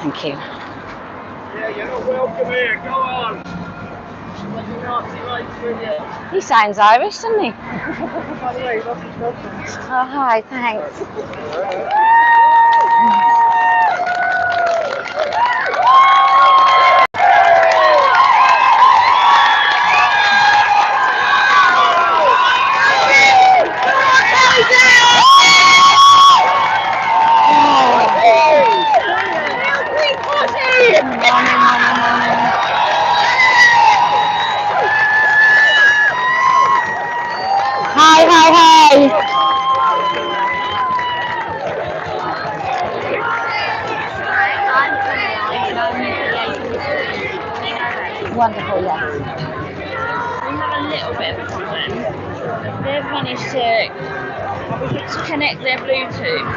Thank you. Yeah, you're not welcome here. Go on. He sounds Irish, doesn't he? By the way, lovely girlfriend. Oh, hi, thanks. Hi, hi, hi. Wonderful, yes. We have a little bit of a problem. They've managed to connect their Bluetooth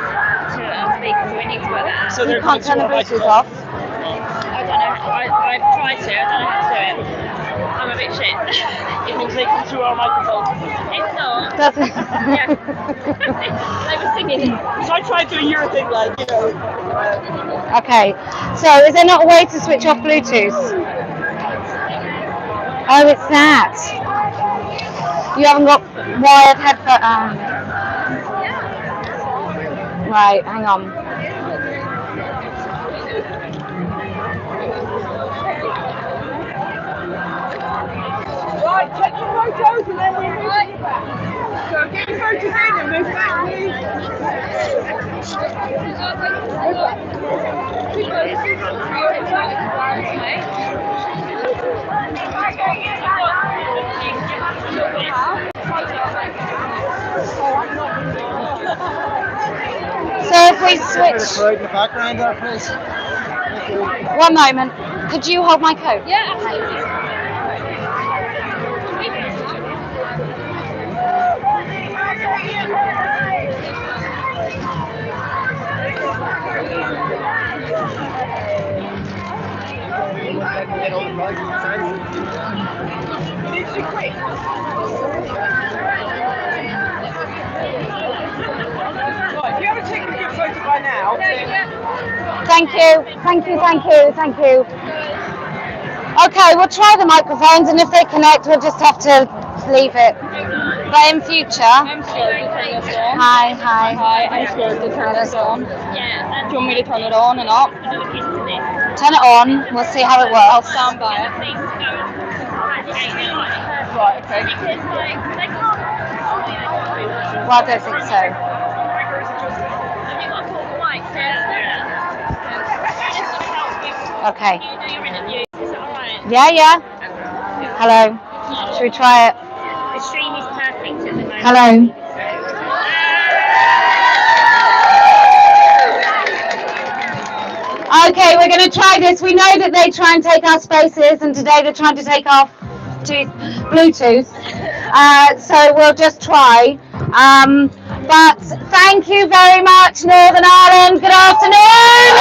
to a speaker, so we need to work that out. So you can't turn the Bluetooth off? I don't know. I've tried to. I don't know how to do it. I'm a bit shit. It means they come through our microphone. It's not. Does it? Yeah. They were singing. So I tried doing your thing, like, you know. Okay, so is there not a way to switch off Bluetooth? Oh, it's that. You haven't got wired headphones. Right, hang on. Right, check your photos and then we'll move it back. So get your photos in and move back, So if we switch... in the background there, please. One moment. Could you hold my coat? Yeah, absolutely. Right, if you haven't taken a good photo by now, Thank you, thank you, thank you, thank you. Okay, we'll try the microphones, and if they connect, we'll just have to leave it. But in future... I'm scared to turn this on. Hi, hi. Hi, I'm scared to turn this on. Yeah. Do you want me to turn it on and up? Turn it on, we'll see how it I'll works. stand by it. Right, okay. Well, I don't think so. Okay. Yeah, yeah. Hello. Should we try it? The stream is perfect at the moment. Hello. Okay, we're going to try this. We know that they try and take our spaces, and today they're trying to take our Bluetooth. So we'll just try. But thank you very much, Northern Ireland. Good afternoon.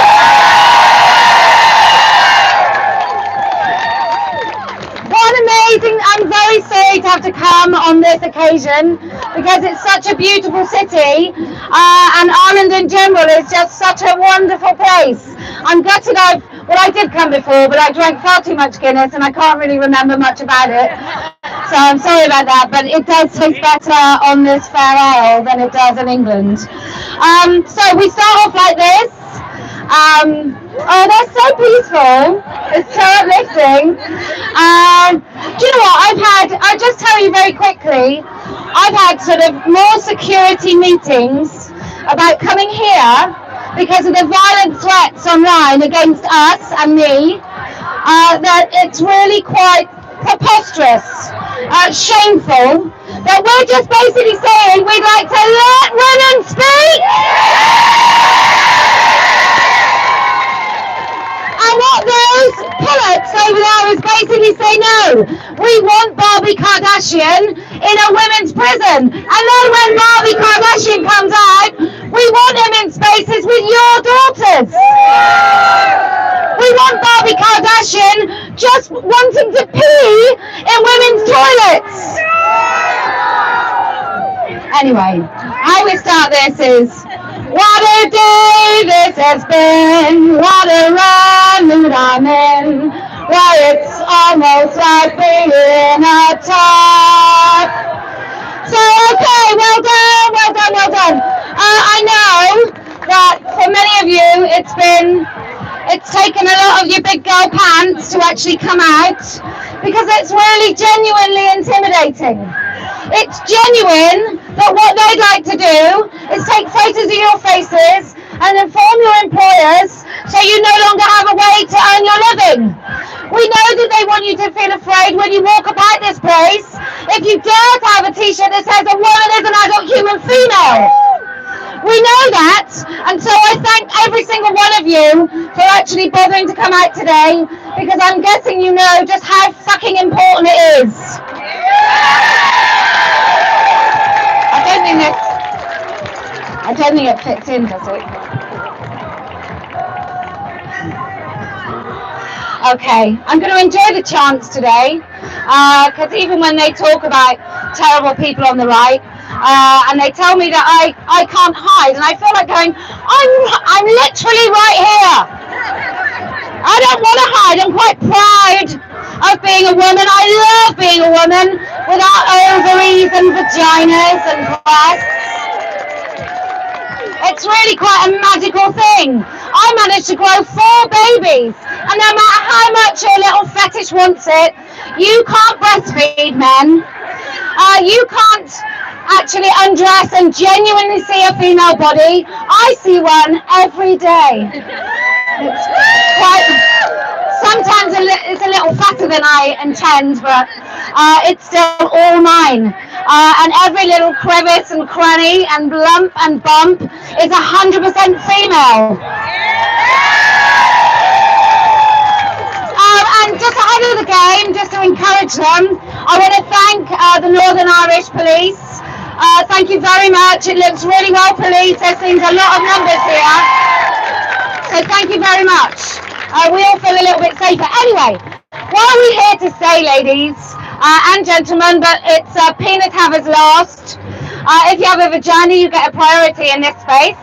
What amazing. I'm very sorry to have to come on this occasion because it's such a beautiful city, and Ireland in general is just such a wonderful place. I'm gutted I did come before, but I drank far too much Guinness and I can't really remember much about it. So I'm sorry about that, but it does taste better on this fair ale than it does in England. So we start off like this. Oh, they're so peaceful. It's so uplifting. Do you know what? I'll just tell you very quickly, I've had sort of more security meetings about coming here because of the violent threats online against us and me, that it's really quite preposterous, shameful, that we're just basically saying we'd like to let women speak. And what those pullets over there is basically say no. We want Barbie Kardashian in a women's prison. And then when Barbie Kardashian comes out, we want him in spaces with your daughters. We want Barbie Kardashian just wanting to pee in women's toilets. Anyway, how we start this is, what a day this has been, what a ride. Why, it's almost like being a TERF. So, okay, well done, well done, well done. I know that for many of you, it's taken a lot of your big girl pants to actually come out, because it's really genuinely intimidating. It's genuine that what they'd like to do is take photos of your faces and inform your employers so you no longer have a way to earn your living. We know that they want you to feel afraid when you walk about this place. If you dare to have a t-shirt that says a woman is an adult human female. We know that, and so I thank every single one of you for actually bothering to come out today, because I'm guessing you know just how fucking important it is. I don't think it fits in, does it? Okay, I'm going to enjoy the chants today, because even when they talk about terrible people on the right, and they tell me that I can't hide, and I feel like going, I'm literally right here. I don't want to hide. I'm quite proud of being a woman. I love being a woman without ovaries and vaginas and breasts. It's really quite a magical thing. I managed to grow 4 babies, and no matter how much your little fetish wants it, you can't breastfeed men. You can't actually undress and genuinely see a female body. I see one every day. It's quite, sometimes it's a little fatter than I intend, but it's still all mine. And every little crevice and cranny and lump and bump is 100% female. And just ahead of the game, just to encourage them, I want to thank the Northern Irish Police. Thank you very much. It looks really well policed. There seems a lot of numbers here. So thank you very much. We all feel a little bit safer. Anyway, what are we here to say, ladies and gentlemen? But it's peanut havers last. If you have a vagina, you get a priority in this space.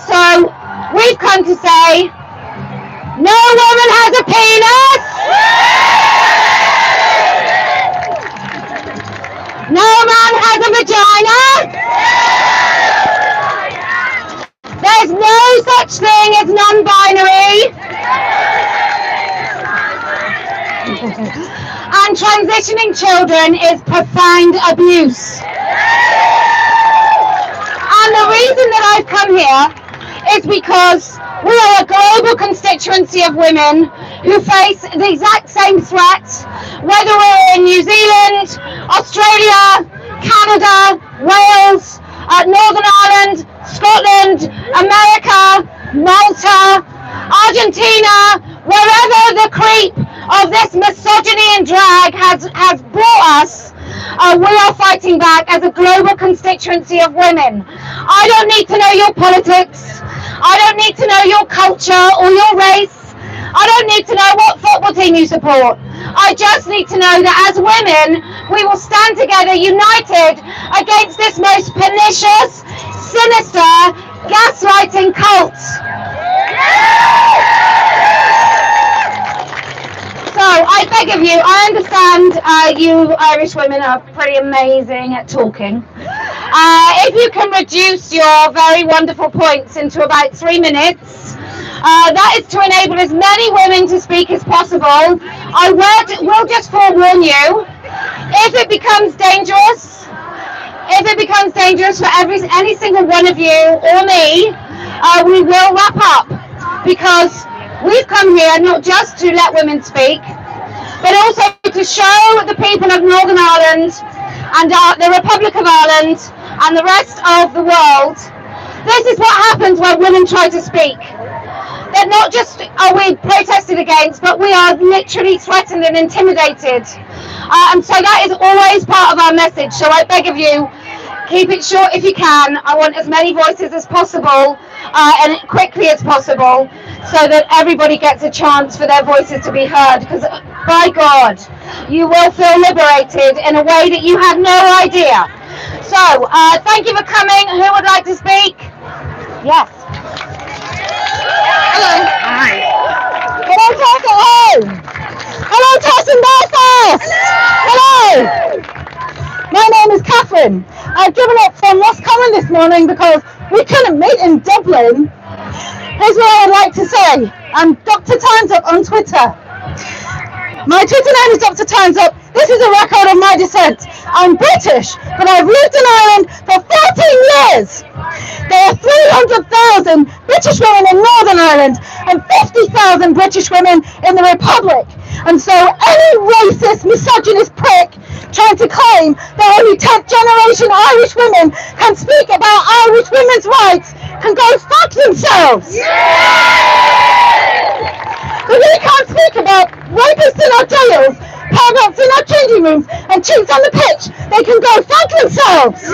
So we've come to say, no woman has a penis. No man has a vagina. There's no such thing as non-binary. And transitioning children is profound abuse. And the reason that I've come here is because we are a global constituency of women who face the exact same threat, whether we're in New Zealand, Australia, Canada, Wales, Northern Ireland, Scotland, America, Malta, Argentina, wherever the creep of this misogyny and drag has brought us. We are fighting back as a global constituency of women. I don't need to know your politics. I don't need to know your culture or your race. I don't need to know what football team you support. I just need to know that as women, we will stand together united against this most pernicious, sinister, gaslighting cult. So I beg of you, I understand you Irish women are pretty amazing at talking. If you can reduce your very wonderful points into about 3 minutes, that is to enable as many women to speak as possible. I will just forewarn you, if it becomes dangerous for any single one of you or me, we will wrap up, because we've come here not just to let women speak, but also to show the people of Northern Ireland and the Republic of Ireland and the rest of the world, this is what happens when women try to speak. That not just are we protested against, but we are literally threatened and intimidated. And so that is always part of our message. So I beg of you, keep it short if you can. I want as many voices as possible and quickly as possible, so that everybody gets a chance for their voices to be heard. Because by God, you will feel liberated in a way that you have no idea. So thank you for coming. Who would like to speak? Yes. Hello. Hi. Can I talk at home? Catherine. I've driven up from Roscommon this morning because we couldn't meet in Dublin. Here's what I would like to say. I'm Dr. Times Up on Twitter. My Twitter name is Dr. Times Up. This is a record of my descent. I'm British, but I've lived in Ireland for 14 years. There are 300,000 British women in Northern Ireland and 50,000 British women in the Republic. And so any racist, misogynist prick trying to claim that only 10th generation Irish women can speak about Irish women's rights can go fuck themselves. But we can't speak about rapists in our jails, perverts in our changing rooms, and cheats on the pitch. They can go fuck themselves.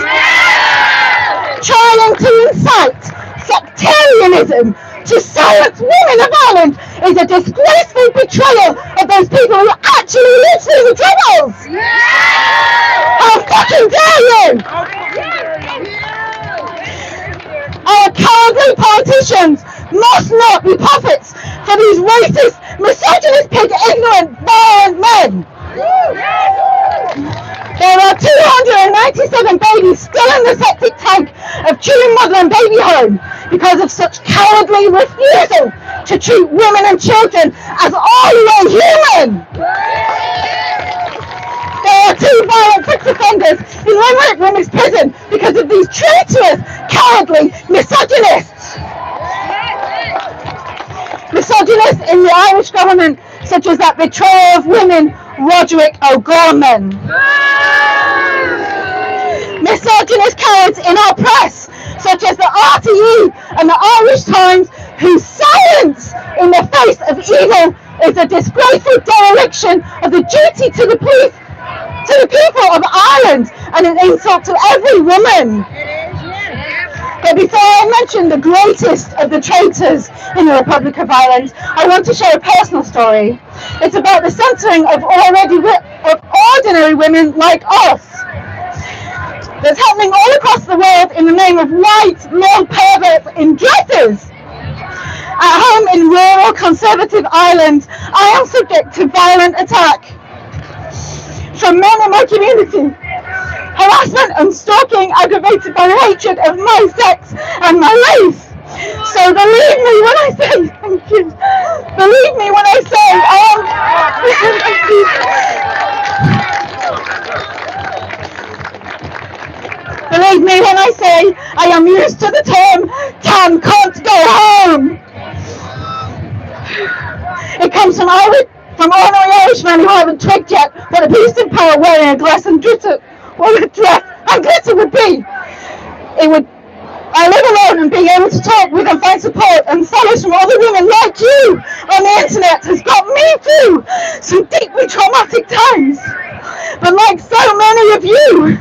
Trying to incite sectarianism to silence women of Ireland is a disgraceful betrayal of those people who actually live through the troubles. How fucking dare you! Our cowardly politicians must not be puppets for these racist, misogynist, pig, ignorant, violent men. There are 297 babies still in the septic tank of Chewing Mother and Baby Home because of such cowardly refusal to treat women and children as all the way human. There are 2 violent sex offenders in Limerick Women's Prison because of these traitorous, cowardly misogynists. Misogynists in the Irish government, such as that betrayer of women, Roderick O'Gorman. Misogynist cowards in our press, such as the RTE and the Irish Times, whose silence in the face of evil is a disgraceful dereliction of the duty to the police, to the people of Ireland, and an insult to every woman. But before I mention the greatest of the traitors in the Republic of Ireland, I want to share a personal story. It's about the censoring of ordinary women like us. That's happening all across the world in the name of white male perverts in dresses. At home in rural conservative Ireland, I am subject to violent attack from men in my community. Harassment and stalking aggravated by hatred of my sex and my race. So believe me when I say, thank you, believe me when I say I am, believe me when I say I am used to the term, "Tam can't go home." It comes from ordinary Irishmen who haven't twigged yet what a beast in power wearing a dress and glitter would be. I live alone, and being able to talk with and find support and solace from other women like you on the internet has got me through some deeply traumatic times. But like so many of you,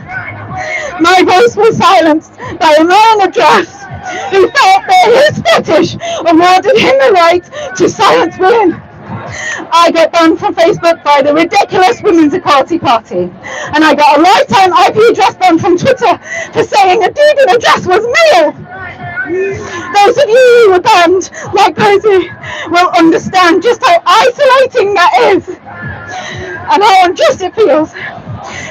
my voice was silenced by a man in a dress who felt that his fetish awarded him the right to silence women. I got banned from Facebook by the ridiculous Women's Equality Party, and I got a lifetime IP address ban from Twitter for saying a dude in a dress was male. Those of you who were banned, like Posie, will understand just how isolating that is, and how unjust it feels.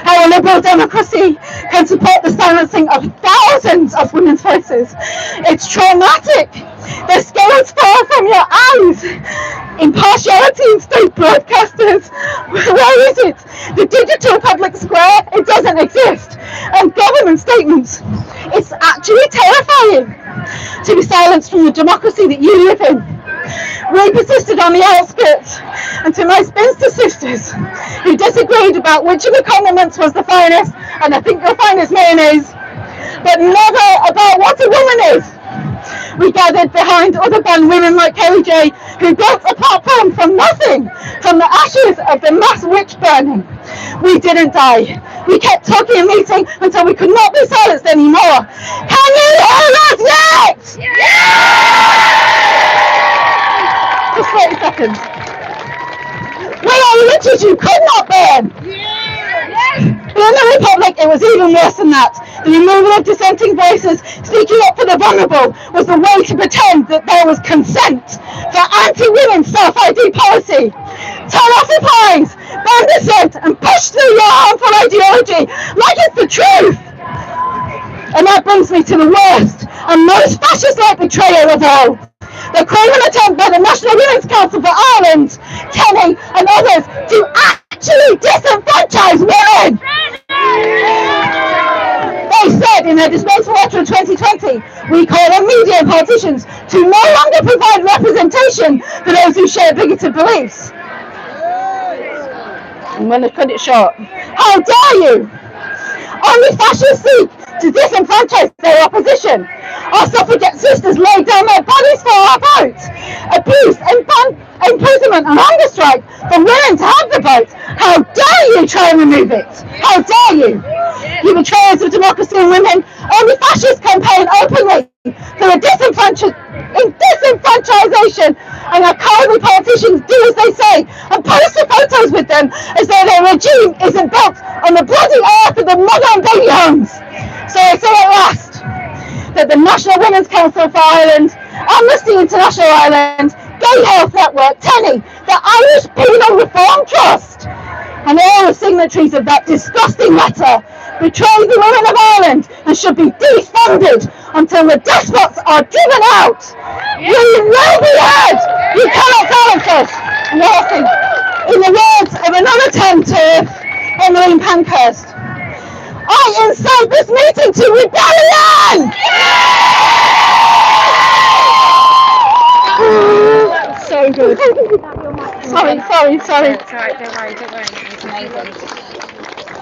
How a liberal democracy can support the silencing of thousands of women's voices. It's traumatic. The scales fall from your eyes. Impartiality in state broadcasters. Where is it? The digital public square, it doesn't exist. And government statements. It's actually terrifying to be silenced from the democracy that you live in. We persisted on the outskirts, and to my spinster sisters who disagreed about which of the condiments was the finest, and I think you'll find it's mayonnaise, but never about what a woman is. We gathered behind other banned women like Kellie-Jay, who built a platform from nothing, from the ashes of the mass witch burning. We didn't die. We kept talking and meeting until we could not be silenced anymore. Can you hear us yet? Just 30 seconds. We are witches you could not burn. But in the Republic, it was even worse than that. The removal of dissenting voices speaking up for the vulnerable was the way to pretend that there was consent for anti-women self-ID policy. Turn off the pines, ban dissent, and push through your harmful ideology like it's the truth. And that brings me to the worst and most fascist-like betrayal of all. The craven attempt by the National Women's Council for Ireland, Kenny and others to actually disenfranchise women. They said in their disgraceful letter of 2020, we call on media and politicians to no longer provide representation for those who share bigoted beliefs. I'm going to cut it short. How dare you? Only fascists seek to disenfranchise their opposition. Our suffragette sisters laid down their bodies for our vote. Abuse, imprisonment and hunger strike for women to have the vote. How dare you try and remove it? How dare you? You betrayers of democracy and women. Only fascists campaign openly for the disenfranchisation, and our cowardly politicians do as they say and post the photos with them as though their regime isn't built on the bloody earth of the mother and baby homes. So I say at last that the National Women's Council for Ireland, Amnesty International Ireland, Gay Health Network, TENI, the Irish Penal Reform Trust, and all the signatories of that disgusting letter betray the women of Ireland and should be defunded until the despots are driven out. We will be heard. You cannot silence us. And lastly, in the words of another 10 TERF, Emmeline Pankhurst, I incite this meeting to rebellion! So good. Sorry. It's alright, don't worry. It's amazing.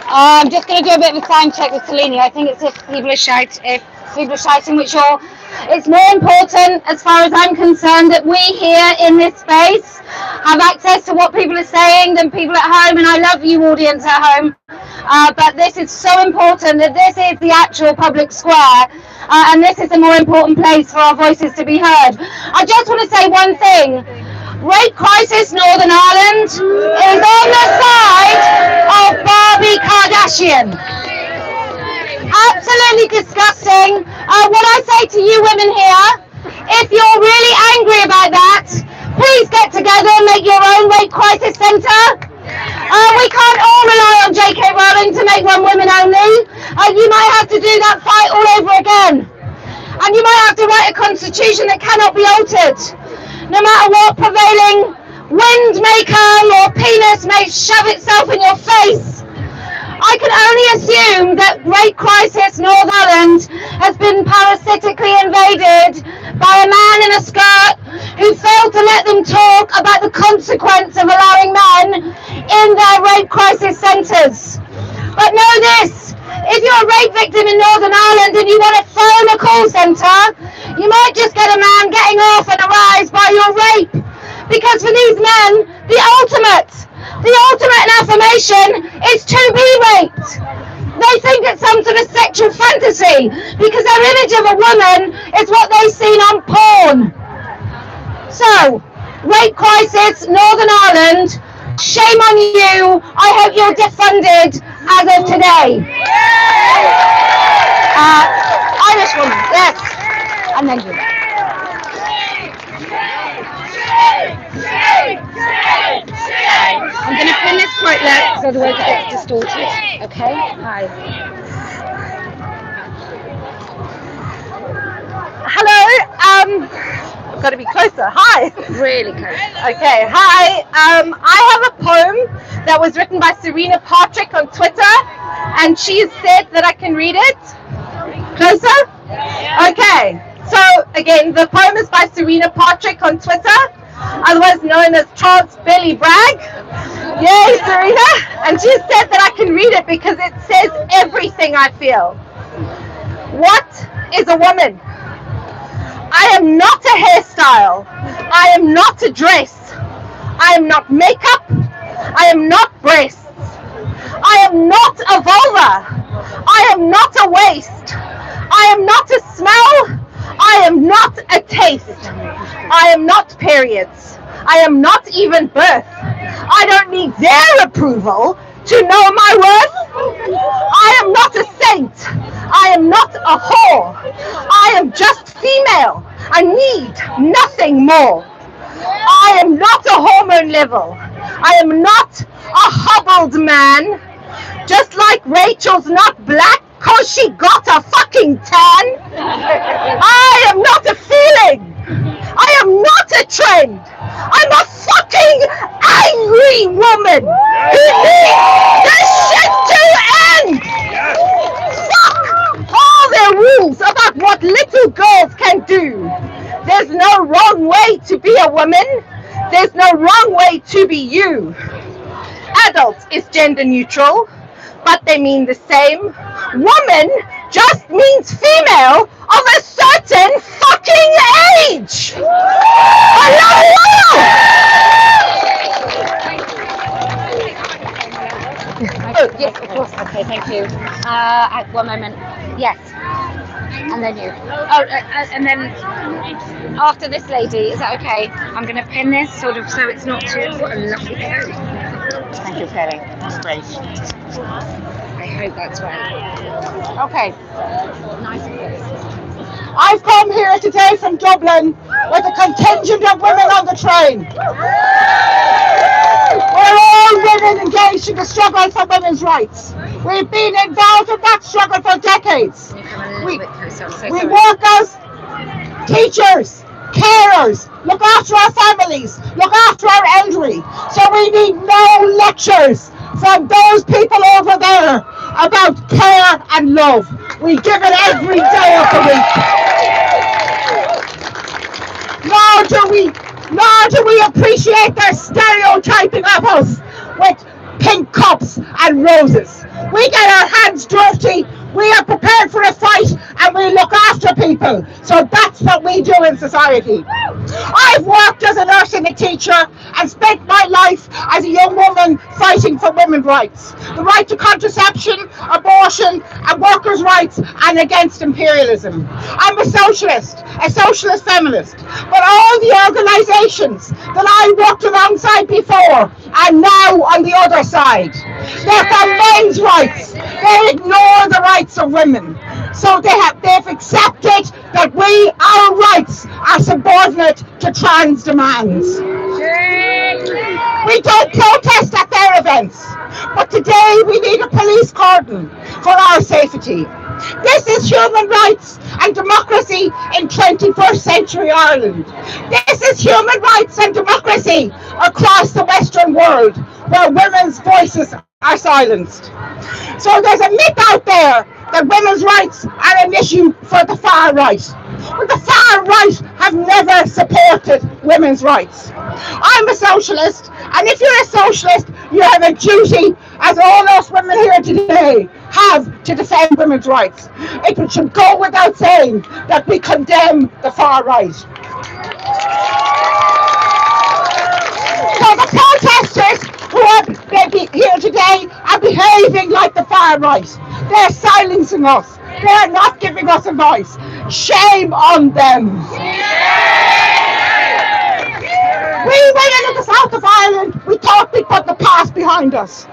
I'm just going to do a bit of a sound check with Selene. I think it's if people are shouting, which it's more important as far as I'm concerned that we here in this space have access to what people are saying than people at home, and I love you audience at home, but this is so important that this is the actual public square, and this is a more important place for our voices to be heard. I just want to say one thing. Rape Crisis Northern Ireland is on the side of Barbie Kardashian. Absolutely disgusting. What I say to you women here, if you're really angry about that, please get together and make your own Rape Crisis Centre. We can't all rely on J.K. Rowling to make one women only. You might have to do that fight all over again. And you might have to write a constitution that cannot be altered. No matter what prevailing wind may come or penis may shove itself in your face. I can only assume that Rape Crisis Northern Ireland has been parasitically invaded by a man in a skirt who failed to let them talk about the consequence of allowing men in their rape crisis centres. But know this, if you're a rape victim in Northern Ireland and you want to phone a call centre, you might just get a man getting off and aroused by your rape. Because for these men, the ultimate affirmation is to be raped. They think it's some sort of sexual fantasy because their image of a woman is what they've seen on porn. So, Rape Crisis Northern Ireland, shame on you. I hope you're defunded as of today. Irish woman, yes. And then you. I'm going to pin this quite low because otherwise it gets distorted. Okay? Hi. Hello. I've got to be closer. Hi. Really close. Okay. Hi. I have a poem that was written by Serena Patrick on Twitter, and she said that I can read it. Closer? Okay. So again, the poem is by Serena Patrick on Twitter, otherwise known as Trans Belly Bragg. Yay, Serena! And she said that I can read it because it says everything I feel. What is a woman? I am not a hairstyle. I am not a dress. I am not makeup. I am not breasts. I am not a vulva. I am not a waist. I am not a smell. I am not a taste. I am not periods. I am not even birth. I don't need their approval to know my worth. I am not a saint. I am not a whore. I am just female. I need nothing more. I am not a hormone level. I am not a hobbled man. Just like Rachel's not black cause she got a fucking tan. I am not a feeling. I am not a trend. I'm a fucking angry woman who needs this shit to end. Fuck all their rules about what little girls can do. There's no wrong way to be a woman. There's no wrong way to be you. Adult is gender neutral, but they mean the same. Woman just means female of a certain fucking age. Hello. Oh, yes, of course. Okay, thank you. One moment. Yes. And then you. Oh, and then after this lady, is that okay? I'm going to pin this sort of so it's not too. What a lovely coat. Thank you, Kelly. That's great. I hope that's right. Okay. Nice. I've come here today from Dublin with a contingent of women on the train. We're all women engaged in the struggle for women's rights. We've been involved in that struggle for decades. We work as teachers, carers, look after our families, look after our elderly. So we need no lectures from those people over there about care and love. We give it every day of the week. Nor do we appreciate their stereotyping of us with pink cups and roses. We get our hands dirty, we are prepared for a fight, and we look after people. So that's what we do in society. I've worked as a nurse and a teacher and spent my life as a young woman fighting for women's rights. The right to contraception, abortion, and workers' rights, and against imperialism. I'm a socialist feminist. But all the organisations that I worked alongside before are now on the other side. They're for men's rights. They ignore the rights of women. So they've accepted that our rights are subordinate to trans demands. We don't protest at their events, but today we need a police cordon for our safety. This is human rights and democracy in 21st century Ireland. This is human rights and democracy across the Western world, where women's voices are silenced. So there's a myth out there that women's rights are an issue for the far right. But the far right have never supported women's rights. I'm a socialist, and if you're a socialist, you have a duty, as all us women here today have, to defend women's rights. It should go without saying that we condemn the far right. So the protesters who are here today are behaving like the far right. They're silencing us. They're not giving us a voice. Shame on them. We women in the south of Ireland, we thought we put the past behind us.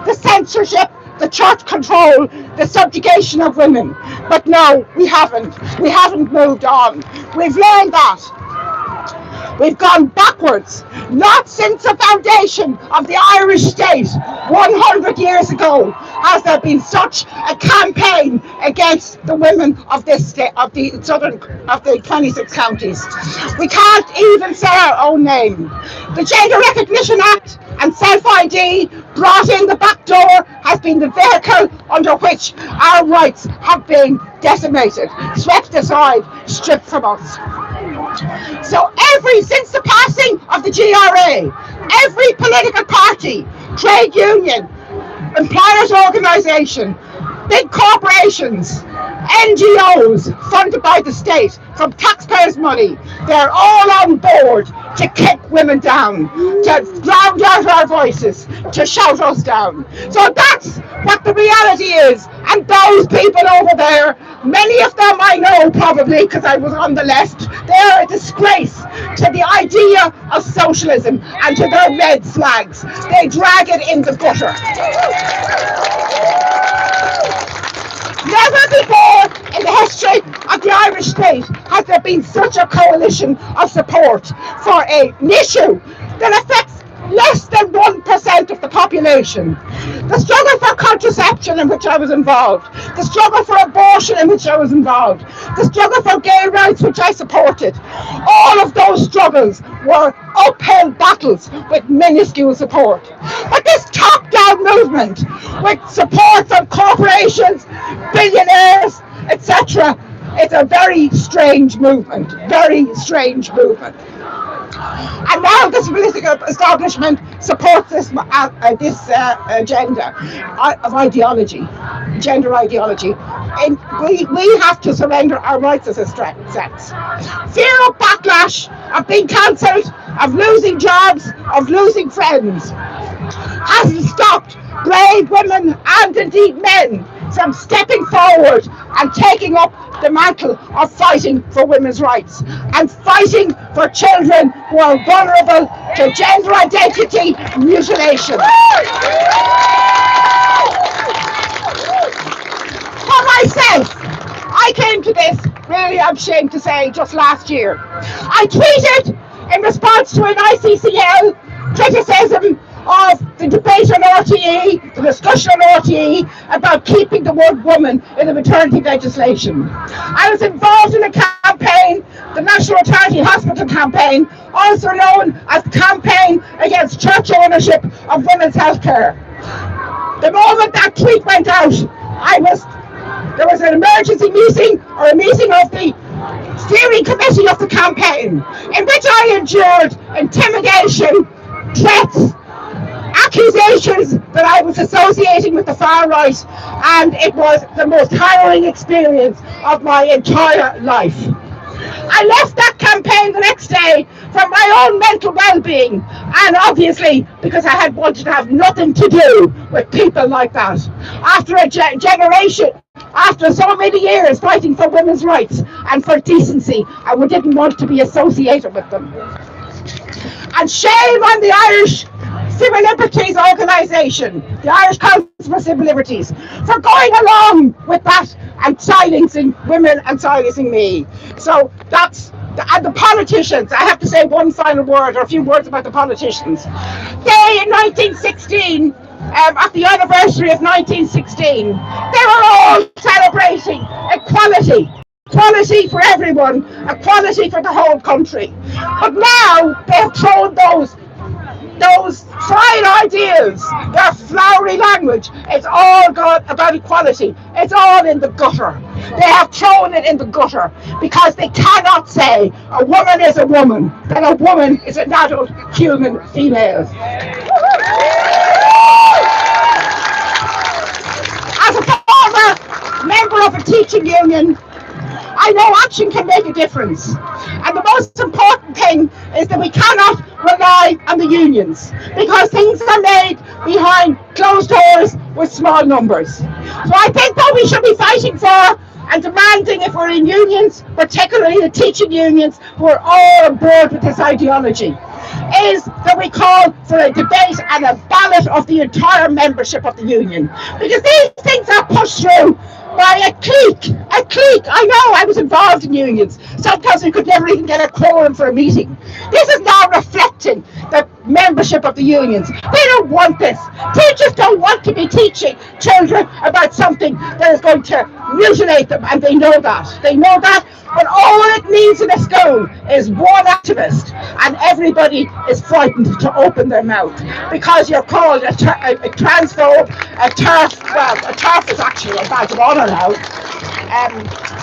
The censorship, the church control, the subjugation of women. But no, we haven't. We haven't moved on. We've learned that. We've gone backwards, not since the foundation of the Irish state 100 years ago has there been such a campaign against the women of this state, of the 26 counties. We can't even say our own name. The Gender Recognition Act and Self-ID brought in the back door has been the vehicle under which our rights have been decimated, swept aside, stripped from us. So since the passing of the GRA, every political party, trade union, employers' organisation, big corporations, NGOs funded by the state from taxpayers' money, they're all on board to kick women down, to drown out our voices, to shout us down. So that's what the reality is. And those people over there, many of them I know probably because I was on the left, they're a disgrace to the idea of socialism and to their red flags. They drag it in the gutter. Never before in the history of the Irish state has there been such a coalition of support for an issue that affects less than 1% of the population. The struggle for contraception in which I was involved, the struggle for abortion in which I was involved, the struggle for gay rights which I supported, all of those struggles were uphill battles with minuscule support. But this top-down movement with support from corporations, billionaires, etc., it's a very strange movement, very strange movement. And now this political establishment supports this agenda of ideology, gender ideology. And we have to surrender our rights as a sex. Fear of backlash, of being cancelled, of losing jobs, of losing friends, hasn't stopped brave women and indeed men from stepping forward and taking up the mantle of fighting for women's rights and fighting for children who are vulnerable to gender identity mutilation. For myself, I came to this, really I'm ashamed to say, just last year. I tweeted in response to an ICCL criticism of the debate on RTE, the discussion on RTE about keeping the word woman in the maternity legislation. I was involved in a campaign, the National Charity Hospital campaign, also known as the campaign against church ownership of women's healthcare. The moment that tweet went out, there was an emergency meeting, or a meeting of the steering committee of the campaign, in which I endured intimidation, threats, accusations that I was associating with the far right, and it was the most harrowing experience of my entire life. I left that campaign the next day for my own mental well-being, and obviously because I had wanted to have nothing to do with people like that. After a generation, after so many years fighting for women's rights and for decency, I didn't want to be associated with them. And shame on the Irish Civil Liberties Organisation, the Irish Council for Civil Liberties, for going along with that and silencing women and silencing me. So and the politicians, I have to say one final word, or a few words about the politicians. They, in 1916, at the anniversary of 1916, they were all celebrating equality. Equality for everyone, equality for the whole country. But now they have thrown those fine ideas, their flowery language, it's all about equality. It's all in the gutter. They have thrown it in the gutter because they cannot say a woman is a woman, that a woman is an adult human female. As a former member of a teaching union, I know action can make a difference, and the most important thing is that we cannot rely on the unions, because things are made behind closed doors with small numbers. So I think what we should be fighting for and demanding, if we're in unions, particularly the teaching unions who are all on board with this ideology, is that we call for a debate and a ballot of the entire membership of the union, because these things are pushed through by a clique. I know, I was involved in unions. Sometimes we could never even get a quorum for a meeting. This is now reflecting the membership of the unions. They don't want this. Teachers don't want to be teaching children about something that is going to mutilate them, and they know that. They know that, but all it needs in a school is one activist, and everybody is frightened to open their mouth because you're called a transphobe, a TERF. Well, a TERF is actually a badge of honour now.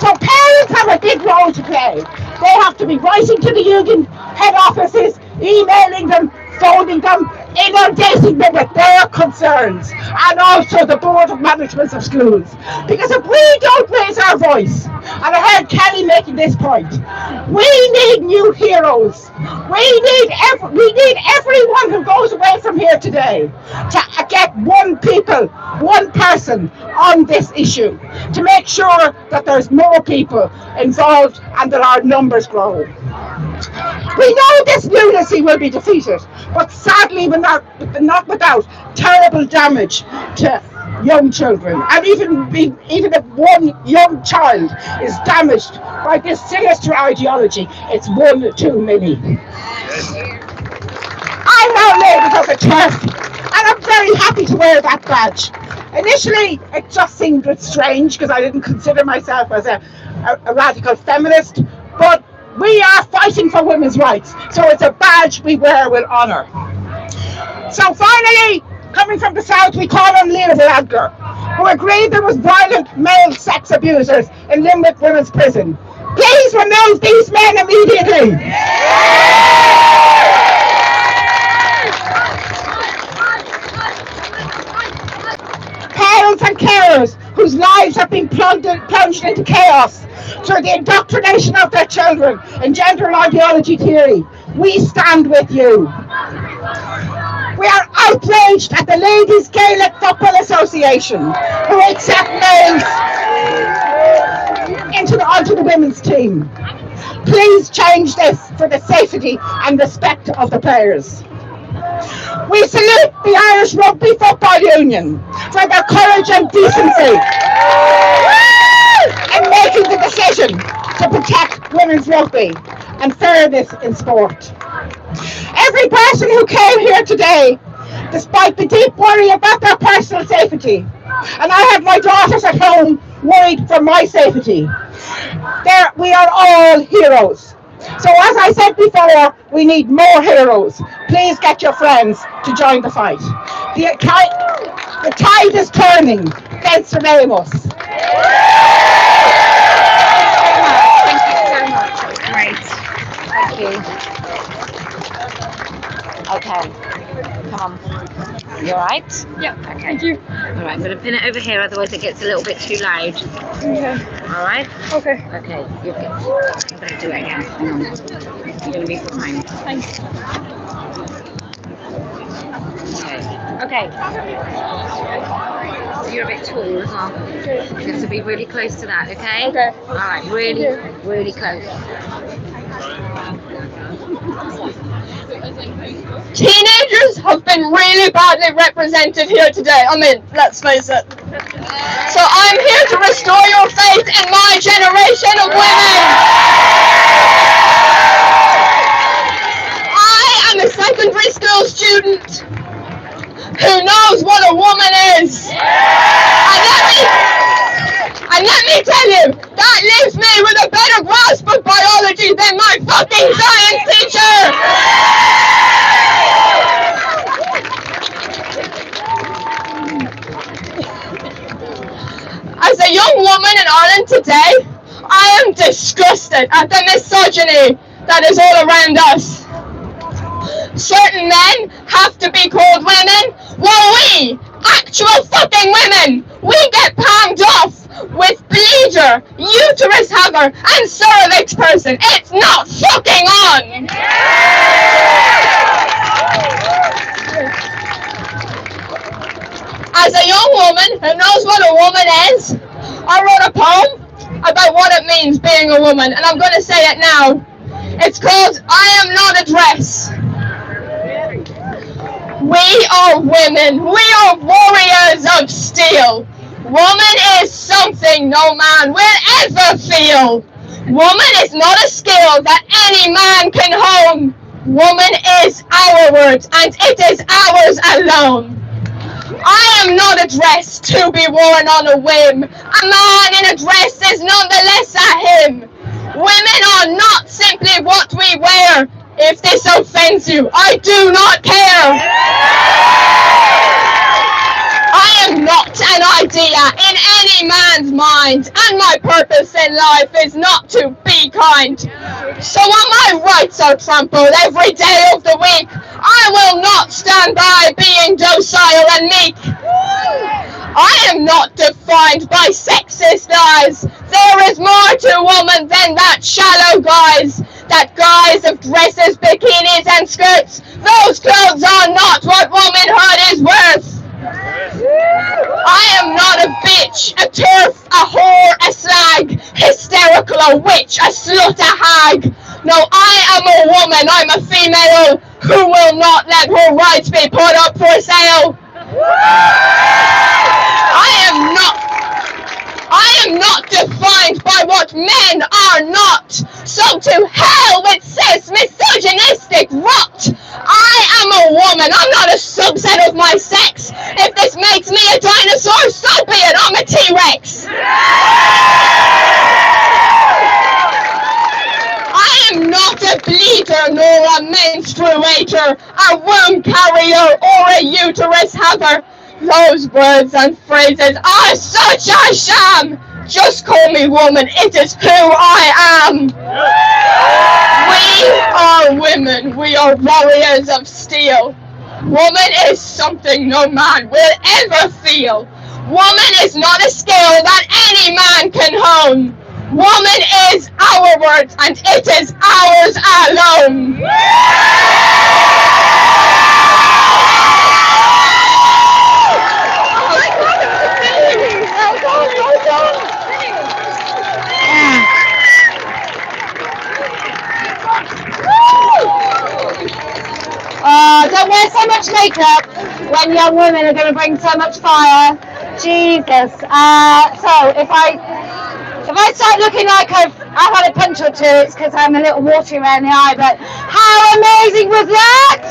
So parents have a big role to play. They have to be writing to the union head offices, emailing them, phoning them, inundating them with their concerns, and also the board of management of schools. Because if we don't raise our voice, and I heard Kelly making this point, we need new heroes. We need everyone who goes away from here today to get one person on this issue, to make sure that there's more people involved and that our numbers grow. We know this lunacy will be defeated, but sadly not without terrible damage to young children. And even if one young child is damaged by this sinister ideology, it's one too many. I'm now labelled as a TERF, and I'm very happy to wear that badge. Initially, it just seemed a bit strange because I didn't consider myself as a radical feminist, but we are fighting for women's rights, so it's a badge we wear with honour. So finally, coming from the south, we call on Leila Adler, who agreed there was violent male sex abusers in Limerick Women's Prison. Please remove these men immediately. Parents and carers whose lives have been plunged into chaos through the indoctrination of their children in gender ideology theory, we stand with you. We are outraged at the Ladies Gaelic Football Association, who accept males onto the women's team. Please change this for the safety and respect of the players. We salute the Irish Rugby Football Union for their courage and decency in making the decision to protect women's rugby and fairness in sport. Every person who came here today, despite the deep worry about their personal safety, and I have my daughters at home worried for my safety, we are all heroes. So as I said before, we need more heroes. Please get your friends to join the fight. The tide is turning. Thanks for Amos. Thank you so much. That was great. Thank you. Okay. Come on. You alright? Yeah. Okay. Thank you. Alright, I'm going to pin it over here, otherwise it gets a little bit too loud. Okay. Alright? Okay. Okay, you're good. I'm going to do it again. Hang on. You're going to be fine. Thanks. Okay. So you're a bit tall as well. Okay. You have to be really close to that, okay? Okay. Alright, really, really close. Teenagers have been really badly represented here today. I mean, let's face it. So I'm here to restore your faith in my generation of women. I am a secondary school student who knows what a woman is. And let me tell you, that leaves me with a better grasp of biology than my fucking science teacher. As a young woman in Ireland today, I am disgusted at the misogyny that is all around us. Certain men have to be called women, while we, actual fucking women, we get palmed off with bleeder, uterus hugger, and cervix person. It's not fucking on! As a young woman who knows what a woman is, I wrote a poem about what it means being a woman, and I'm going to say it now. It's called I Am Not a Dress. We are women. We are warriors of steel. Woman is something no man will ever feel. Woman is not a skill that any man can hone. Woman is our word, and it is ours alone. I am not a dress to be worn on a whim. A man in a dress is nonetheless a him. Women are not simply what we wear. If this offends you, I do not care. I am not an idea in any man's mind, and my purpose in life is not to be kind. So when my rights are trampled every day of the week, I will not stand by being docile and meek. I am not defined by sexist lies. There is more to woman than that shallow guise. That guise of dresses, bikinis and skirts. Those clothes are not what womanhood is worth. I am not a bitch, a TERF, a whore, a slag, hysterical, a witch, a slut, a hag. No, I am a woman, I'm a female who will not let her rights be put up for sale. a womb carrier, or a uterus haver. Those words and phrases are such a sham. Just call me woman, it is who I am. We are women, we are warriors of steel. Woman is something no man will ever feel. Woman is not a skill that any man can hone. Woman is our words and it is ours alone. Don't wear so much makeup when young women are going to bring so much fire. Jesus. So if I start looking like I've had a punch or two, it's because I'm a little watery around the eye. But how amazing was that?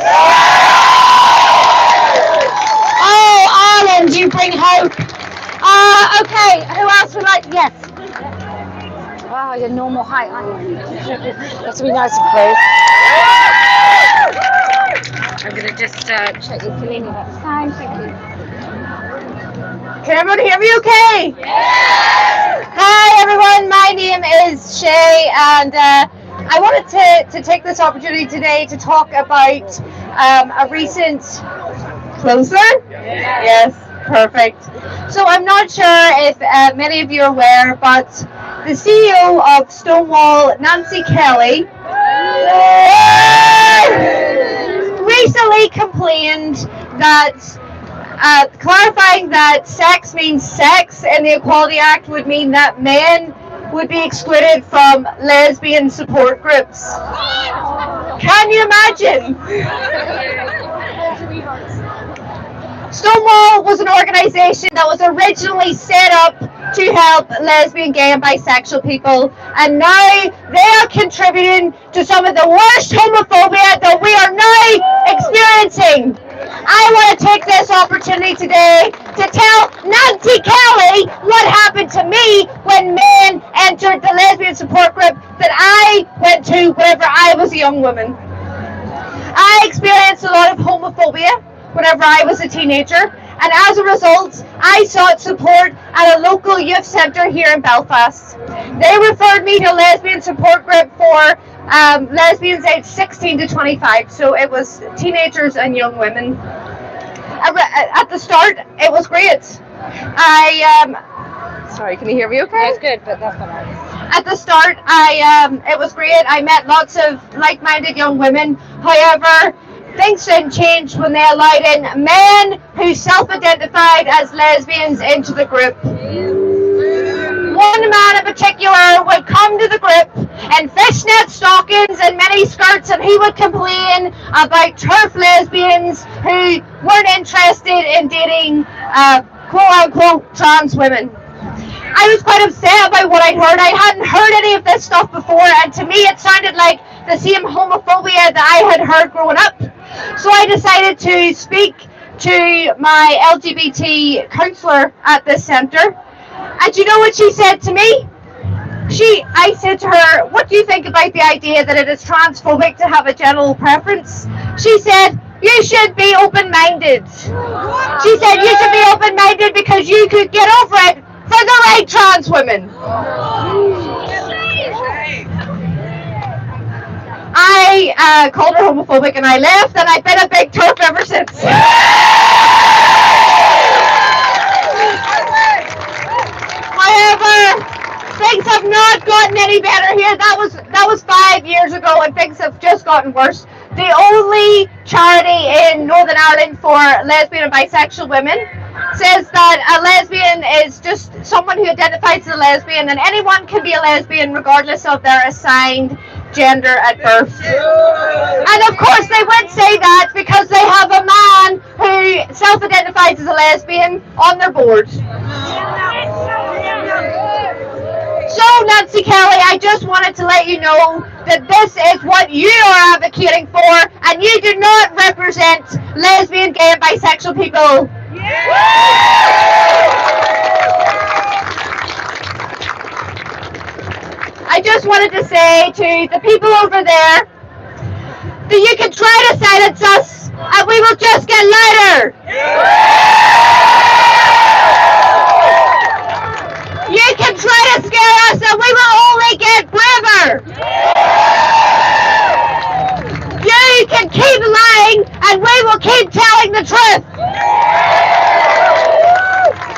Oh, Ireland, you bring hope. Okay, who else would like? Yes. Wow, your normal height, aren't you? That's really nice of Chris. I'm going to just check your feeling about the sound. Thank you. Can everyone hear me okay? Yes! Hi everyone, my name is Shay and I wanted to take this opportunity today to talk about a recent... Closer? Yes, perfect. So I'm not sure if many of you are aware, but the CEO of Stonewall, Nancy Kelly, recently complained that clarifying that sex means sex in the Equality Act would mean that men would be excluded from lesbian support groups. Can you imagine? Stonewall was an organisation that was originally set up to help lesbian, gay and bisexual people, and now they are contributing to some of the worst homophobia that we are now experiencing. I want to take this opportunity today to tell Nancy Kelly what happened to me when men entered the lesbian support group that I went to whenever I was a young woman. I experienced a lot of homophobia whenever I was a teenager, and as a result, I sought support at a local youth centre here in Belfast. They referred me to a lesbian support group for lesbians aged 16 to 25, so it was teenagers and young women. At the start, it was great. Sorry, can you hear me okay? That's good, but that's not nice. At the start, it was great. I met lots of like-minded young women. However, things didn't change when they allowed in men who self-identified as lesbians into the group. One man in particular would come to the group in fishnet stockings and mini skirts, and he would complain about TERF lesbians who weren't interested in dating quote-unquote trans women. I was quite upset about what I'd heard. I hadn't heard any of this stuff before, and to me it sounded like the same homophobia that I had heard growing up. So I decided to speak to my LGBT counsellor at this centre. And you know what she said to me? I said to her, what do you think about the idea that it is transphobic to have a genital preference? She said, you should be open-minded. She said, you should be open-minded because you could get over it for the right trans women. I called her homophobic and I left, and I've been a big TERF ever since. However, things have not gotten any better here. That was 5 years ago, and things have just gotten worse. The only charity in Northern Ireland for lesbian and bisexual women says that a lesbian is just someone who identifies as a lesbian, and anyone can be a lesbian regardless of their assigned gender at birth. And of course they would say that because they have a man who self-identifies as a lesbian on their board. So Nancy Kelly, I just wanted to let you know that this is what you are advocating for, and you do not represent lesbian, gay and bisexual people. I just wanted to say to the people over there that you can try to silence us and we will just get louder. You can try to scare us and we will only get braver. You can keep lying and we will keep telling the truth.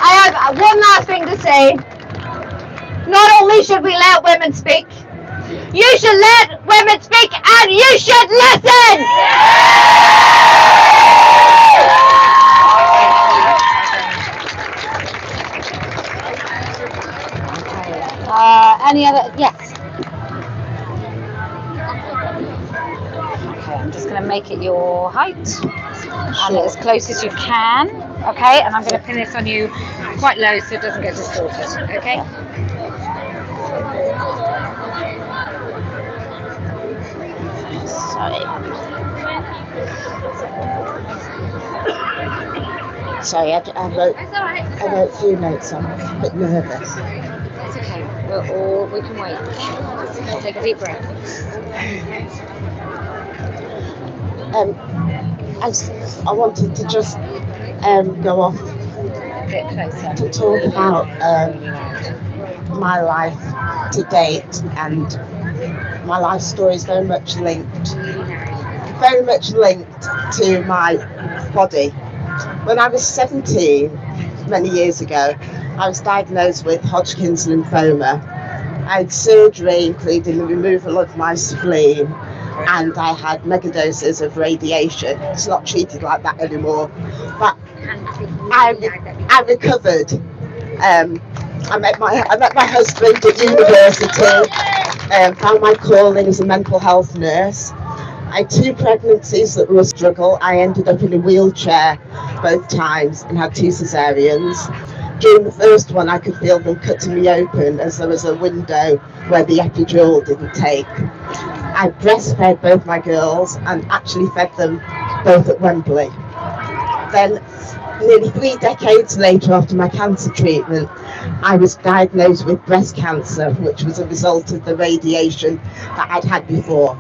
I have one last thing to say. Not only should we let women speak, you should let women speak and you should listen! Any other? Yes. Okay, I'm just going to make it your height and as close as you can. Okay, and I'm going to pin this on you quite low so it doesn't get distorted. Okay. Sorry, I wrote a few notes. I'm a bit nervous. It's okay. We can wait. Take a deep breath. I wanted to just go off A bit closer. to talk about my life to date, and my life story is very much linked to my body. When I was 17, many years ago, I was diagnosed with Hodgkin's lymphoma. I had surgery, including the removal of my spleen, and I had megadoses of radiation. It's not treated like that anymore, but I recovered. I met my husband at university, found my calling as a mental health nurse. I had 2 pregnancies that were a struggle. I ended up in a wheelchair both times and had 2 cesareans. During the first one, I could feel them cutting me open as there was a window where the epidural didn't take. I breastfed both my girls and actually fed them both at Wembley. Then, nearly 3 decades later, after my cancer treatment, I was diagnosed with breast cancer, which was a result of the radiation that I'd had before.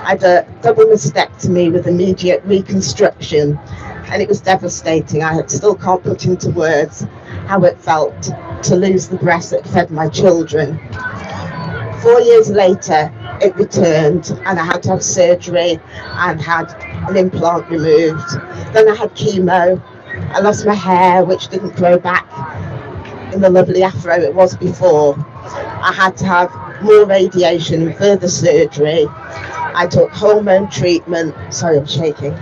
I had a double mastectomy with immediate reconstruction, and it was devastating. I still can't put into words how it felt to lose the breast that fed my children. 4 years later, it returned, and I had to have surgery and had an implant removed. Then I had chemo. I lost my hair, which didn't grow back in the lovely afro it was before. I had to have more radiation and further surgery. I took hormone treatment, sorry I'm shaking,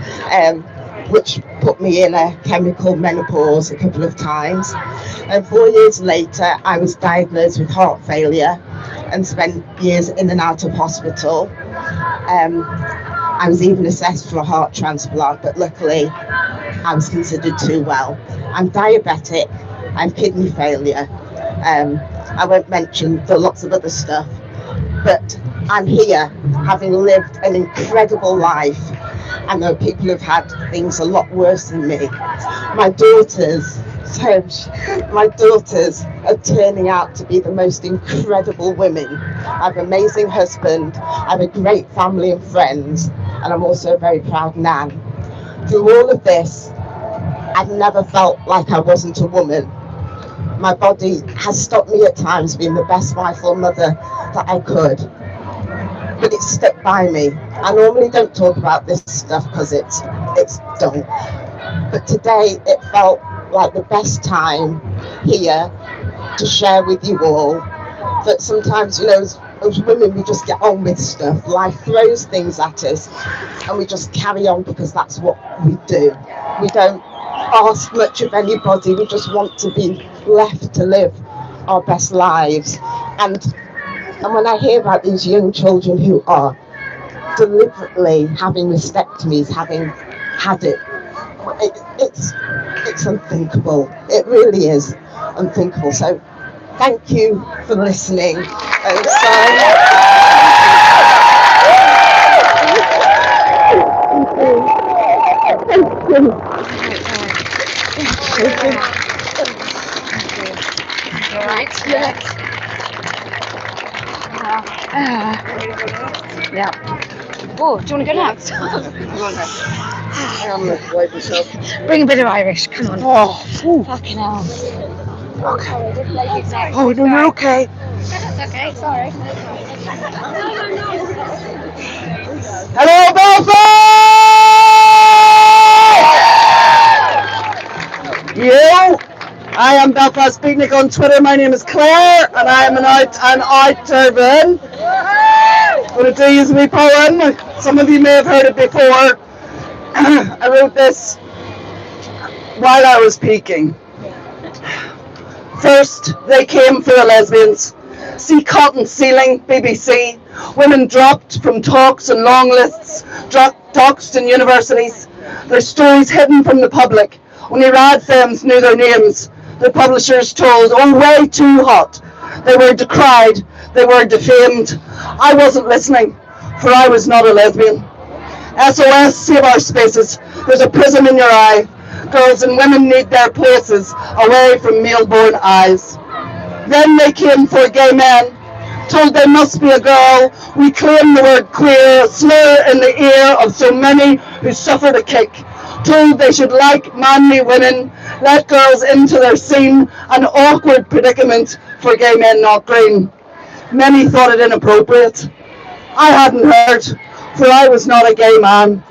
which put me in a chemical menopause a couple of times. And 4 years later, I was diagnosed with heart failure and spent years in and out of hospital. I was even assessed for a heart transplant, but luckily I was considered too well. I'm diabetic, I have kidney failure. I won't mention the lots of other stuff, but I'm here having lived an incredible life. I know people have had things a lot worse than me. My daughters are turning out to be the most incredible women. I have an amazing husband, I have a great family and friends, and I'm also a very proud nan. Through all of this, I've never felt like I wasn't a woman. My body has stopped me at times being the best wife or mother that I could, but it stuck by me. I normally don't talk about this stuff because it's done, but today it felt like the best time here to share with you all that sometimes, you know, as women, we just get on with stuff. Life throws things at us and we just carry on because that's what we do. We don't ask much of anybody, we just want to be left to live our best lives. And when I hear about these young children who are deliberately having mastectomies, having had it's unthinkable. It really is unthinkable. So thank you for listening. All right. Yeah. Oh, do you want to go next? Hang on, let's wipe myself. Bring a bit of Irish, come on. Oh, ooh. Fucking hell. Okay. Oh, no, you're okay. That's okay, sorry. Hello, Belfast! You? I am Belfast Beatnik on Twitter. My name is Claire, and I am an out turban. What it do is me poem. Some of you may have heard it before. I wrote this while I was peaking. First, they came for the lesbians. See cotton ceiling, BBC. Women dropped from talks and long lists, doxed in universities. Their stories hidden from the public. Only rad femmes knew their names. The publishers told, oh, way too hot. They were decried. They were defamed. I wasn't listening, for I was not a lesbian. SOS, save our spaces. There's a prism in your eye. Girls and women need their places, away from male-born eyes. Then they came for gay men, told they must be a girl. We claim the word queer, a slur in the ear of so many who suffered a kick. Told they should like manly women, let girls into their scene, an awkward predicament for gay men not green. Many thought it inappropriate. I hadn't heard, for I was not a gay man.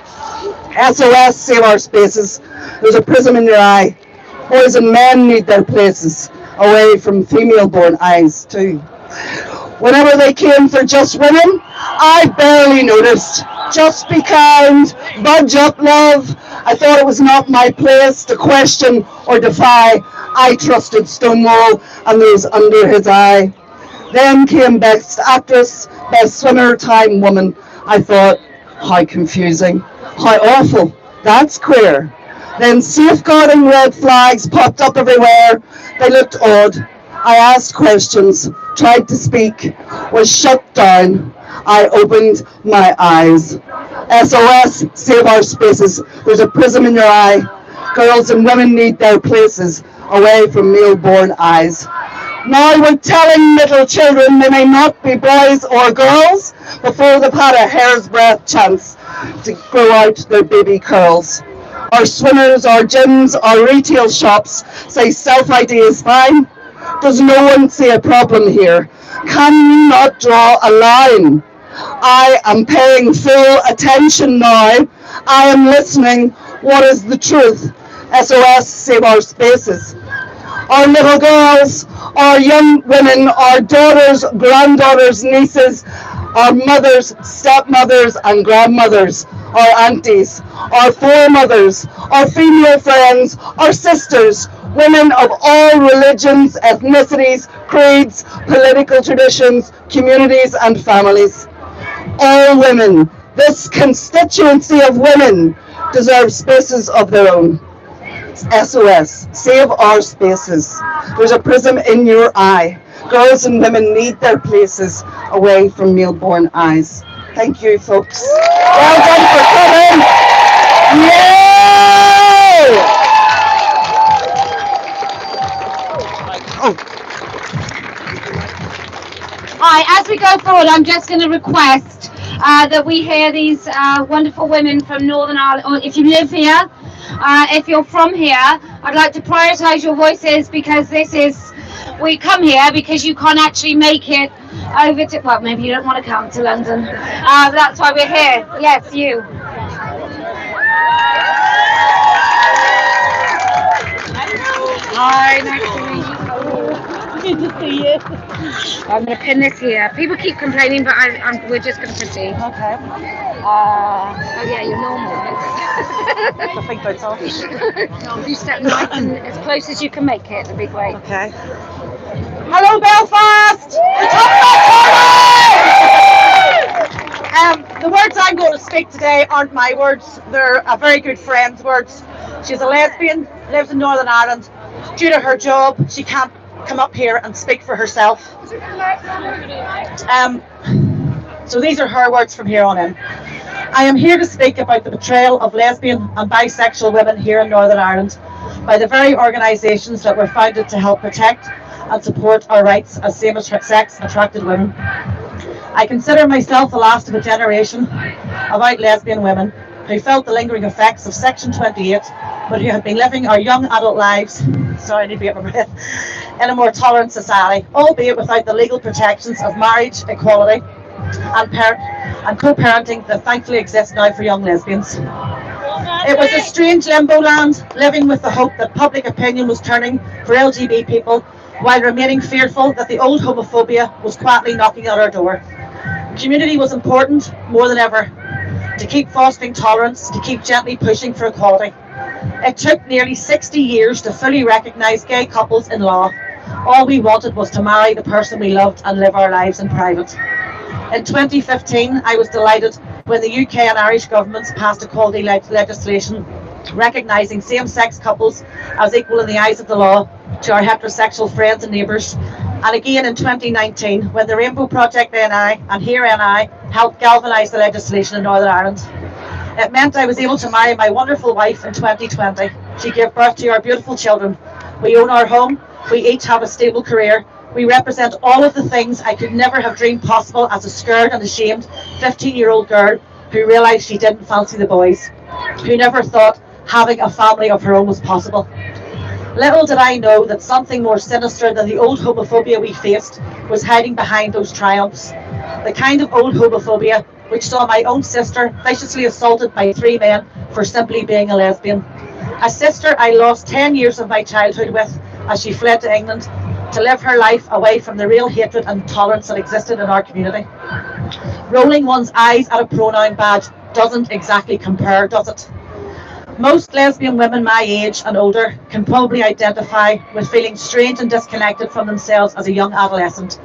SOS, save our spaces. There's a prism in your eye. Boys and men need their places, away from female-born eyes too. Whenever they came for just women, I barely noticed. Just be kind, budge up, love. I thought it was not my place to question or defy. I trusted Stonewall and those under his eye. Then came Best Actress, Best Swimmer, Time Woman. I thought, how confusing, how awful, that's queer. Then safeguarding red flags popped up everywhere. They looked odd. I asked questions, tried to speak, was shut down. I opened my eyes. SOS, save our spaces. There's a prism in your eye. Girls and women need their places, away from male-born eyes. Now we're telling little children they may not be boys or girls before they've had a hair's breadth chance to grow out their baby curls. Our swimmers, our gyms, our retail shops say self-ID is fine. Does no one see a problem here? Can you not draw a line? I am paying full attention now. I am listening. What is the truth? SOS, save our spaces. Our little girls, our young women, our daughters, granddaughters, nieces, our mothers, stepmothers and grandmothers, our aunties, our foremothers, our female friends, our sisters, women of all religions, ethnicities, creeds, political traditions, communities and families. All women, this constituency of women, deserve spaces of their own. SOS, save our spaces. There's a prism in your eye. Girls and women need their places, away from male-born eyes. Thank you, folks. Well done for coming. Yay! Alright, as we go forward, I'm just going to request that we hear these wonderful women from Northern Ireland, or if you live here, if you're from here, I'd like to prioritise your voices because we come here because you can't actually make it over to, well, maybe you don't want to come to London, that's why we're here. Yes, you. Hi, nice to meet you. Good to see you. I'm going to pin this here. People keep complaining, but we're just going to proceed. Okay. Oh yeah, you're normal. I think that's all. You step nice and as close as you can make it, the big way. Okay. Hello, Belfast! The words I'm going to speak today aren't my words. They're a very good friend's words. She's a lesbian, lives in Northern Ireland. Due to her job, she can't come up here and speak for herself. So these are her words from here on in. I am here to speak about the betrayal of lesbian and bisexual women here in Northern Ireland by the very organisations that were founded to help protect and support our rights as same-sex attracted women. I consider myself the last of a generation of out lesbian women who felt the lingering effects of Section 28, but who have been living our young adult lives, sorry, I need to get my breath, in a more tolerant society, albeit without the legal protections of marriage, equality, and co-parenting that thankfully exists now for young lesbians. It was a strange limbo land, living with the hope that public opinion was turning for LGBT people, while remaining fearful that the old homophobia was quietly knocking at our door. Community was important more than ever, to keep fostering tolerance, to keep gently pushing for equality. It took nearly 60 years to fully recognise gay couples in law. All we wanted was to marry the person we loved and live our lives in private. In 2015, I was delighted when the UK and Irish governments passed equality legislation recognising same-sex couples as equal in the eyes of the law to our heterosexual friends and neighbours. And again in 2019, when the Rainbow Project NI and Here NI helped galvanise the legislation in Northern Ireland. It meant I was able to marry my wonderful wife in 2020. She gave birth to our beautiful children. We own our home, we each have a stable career. We represent all of the things I could never have dreamed possible as a scared and ashamed 15-year-old girl who realised she didn't fancy the boys, who never thought having a family of her own was possible. Little did I know that something more sinister than the old homophobia we faced was hiding behind those triumphs. The kind of old homophobia which saw my own sister viciously assaulted by 3 men for simply being a lesbian. A sister I lost 10 years of my childhood with as she fled to England to live her life away from the real hatred and intolerance that existed in our community. Rolling one's eyes at a pronoun badge doesn't exactly compare, does it? Most lesbian women my age and older can probably identify with feeling strange and disconnected from themselves as a young adolescent.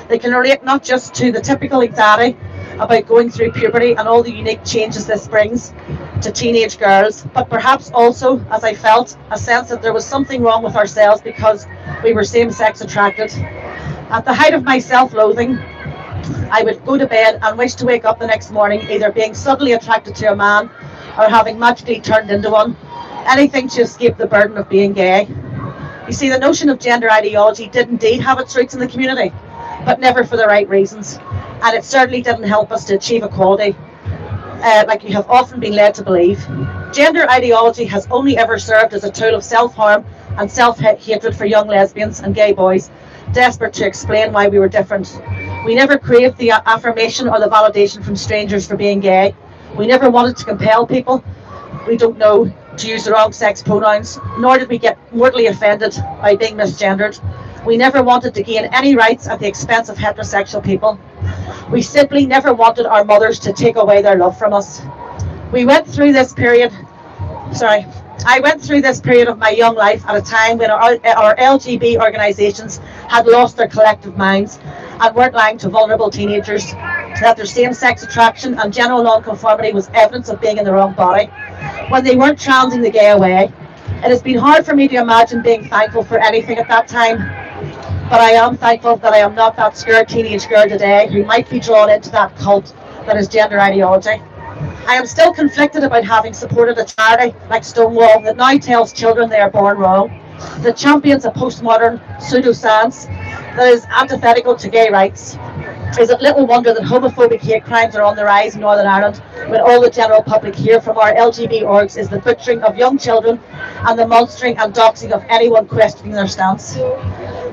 They can relate not just to the typical anxiety about going through puberty and all the unique changes this brings to teenage girls, but perhaps also, as I felt, a sense that there was something wrong with ourselves because we were same-sex attracted. At the height of my self-loathing, I would go to bed and wish to wake up the next morning either being suddenly attracted to a man or having magically turned into one, anything to escape the burden of being gay. You see, the notion of gender ideology did indeed have its roots in the community, but never for the right reasons, and it certainly didn't help us to achieve equality, like you have often been led to believe. Gender ideology has only ever served as a tool of self-harm and self-hatred for young lesbians and gay boys, desperate to explain why we were different. We never craved the affirmation or the validation from strangers for being gay. We never wanted to compel people we don't know to use the wrong sex pronouns, nor did we get mortally offended by being misgendered. We never wanted to gain any rights at the expense of heterosexual people. We simply never wanted our mothers to take away their love from us. I went through this period of my young life at a time when our LGBT organisations had lost their collective minds and weren't lying to vulnerable teenagers that their same-sex attraction and general non-conformity was evidence of being in the wrong body, when they weren't transing the gay away. It has been hard for me to imagine being thankful for anything at that time, but I am thankful that I am not that scared teenage girl today who might be drawn into that cult that is gender ideology. I am still conflicted about having supported a charity like Stonewall that now tells children they are born wrong, that champions a postmodern pseudoscience that is antithetical to gay rights. Is it little wonder that homophobic hate crimes are on the rise in Northern Ireland when all the general public hear from our LGBT orgs is the butchering of young children and the monstering and doxing of anyone questioning their stance.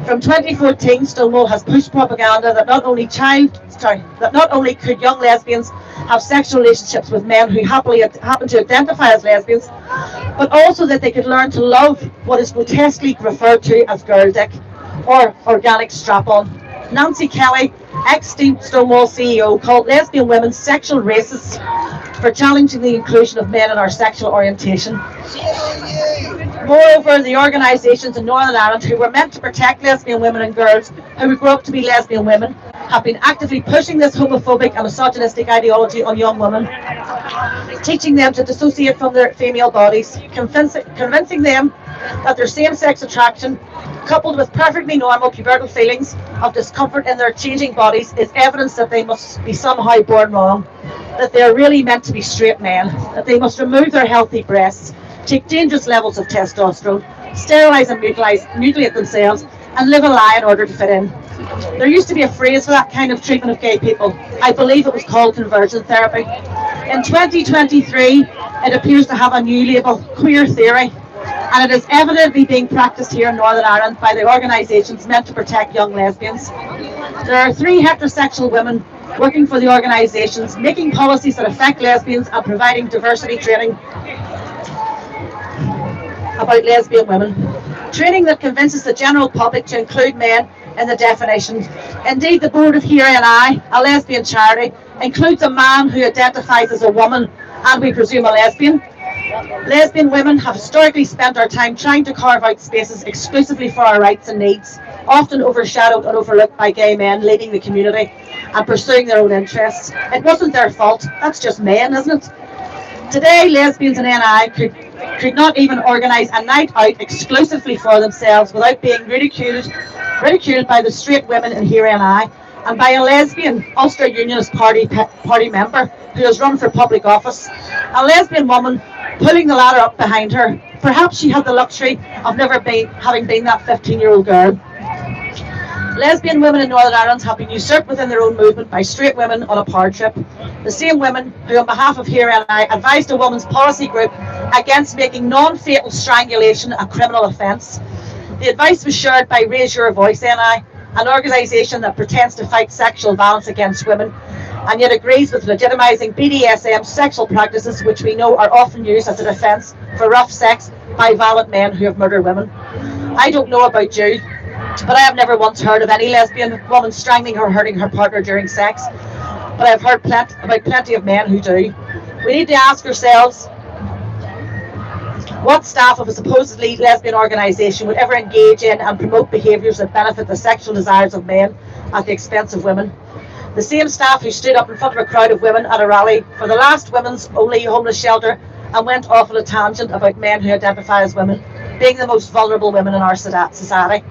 From 2014, Stonewall has pushed propaganda that not only could young lesbians have sexual relationships with men who happen to identify as lesbians, but also that they could learn to love what is grotesquely referred to as girl dick or organic strap-on. Nancy Kelly, ex-Stonewall CEO, called lesbian women sexual racists for challenging the inclusion of men in our sexual orientation. Moreover, the organisations in Northern Ireland who were meant to protect lesbian women and girls who would grow up to be lesbian women have been actively pushing this homophobic and misogynistic ideology on young women, teaching them to dissociate from their female bodies, convincing them that their same-sex attraction, coupled with perfectly normal pubertal feelings of discomfort in their changing bodies, is evidence that they must be somehow born wrong, that they are really meant to be straight men, that they must remove their healthy breasts, take dangerous levels of testosterone, sterilise and mutilate themselves, and live a lie in order to fit in. There used to be a phrase for that kind of treatment of gay people. I believe it was called conversion therapy. In 2023, it appears to have a new label, queer theory, and it is evidently being practiced here in Northern Ireland by the organisations meant to protect young lesbians. There are 3 heterosexual women working for the organisations, making policies that affect lesbians and providing diversity training about lesbian women. Training that convinces the general public to include men in the definition. Indeed, the board of Here and I, a lesbian charity, includes a man who identifies as a woman and we presume a lesbian. Lesbian women have historically spent our time trying to carve out spaces exclusively for our rights and needs, often overshadowed and overlooked by gay men leading the community and pursuing their own interests. It wasn't their fault, that's just men, isn't it? Today, lesbians and NI could not even organise a night out exclusively for themselves without being ridiculed by the straight women in Here NI and by a lesbian Ulster Unionist Party member who has run for public office. A lesbian woman pulling the ladder up behind her. Perhaps she had the luxury of never having been that 15-year-old girl. Lesbian women in Northern Ireland have been usurped within their own movement by straight women on a power trip. The same women who, on behalf of Here and I, advised a women's policy group against making non-fatal strangulation a criminal offence. The advice was shared by Raise Your Voice NI, an organisation that pretends to fight sexual violence against women and yet agrees with legitimising BDSM sexual practices, which we know are often used as a defence for rough sex by violent men who have murdered women. I don't know about you, but I have never once heard of any lesbian woman strangling or hurting her partner during sex, but I've heard about plenty of men who do. We need to ask ourselves, what staff of a supposedly lesbian organisation would ever engage in and promote behaviours that benefit the sexual desires of men at the expense of women? The same staff who stood up in front of a crowd of women at a rally for the last women's only homeless shelter and went off on a tangent about men who identify as women being the most vulnerable women in our society.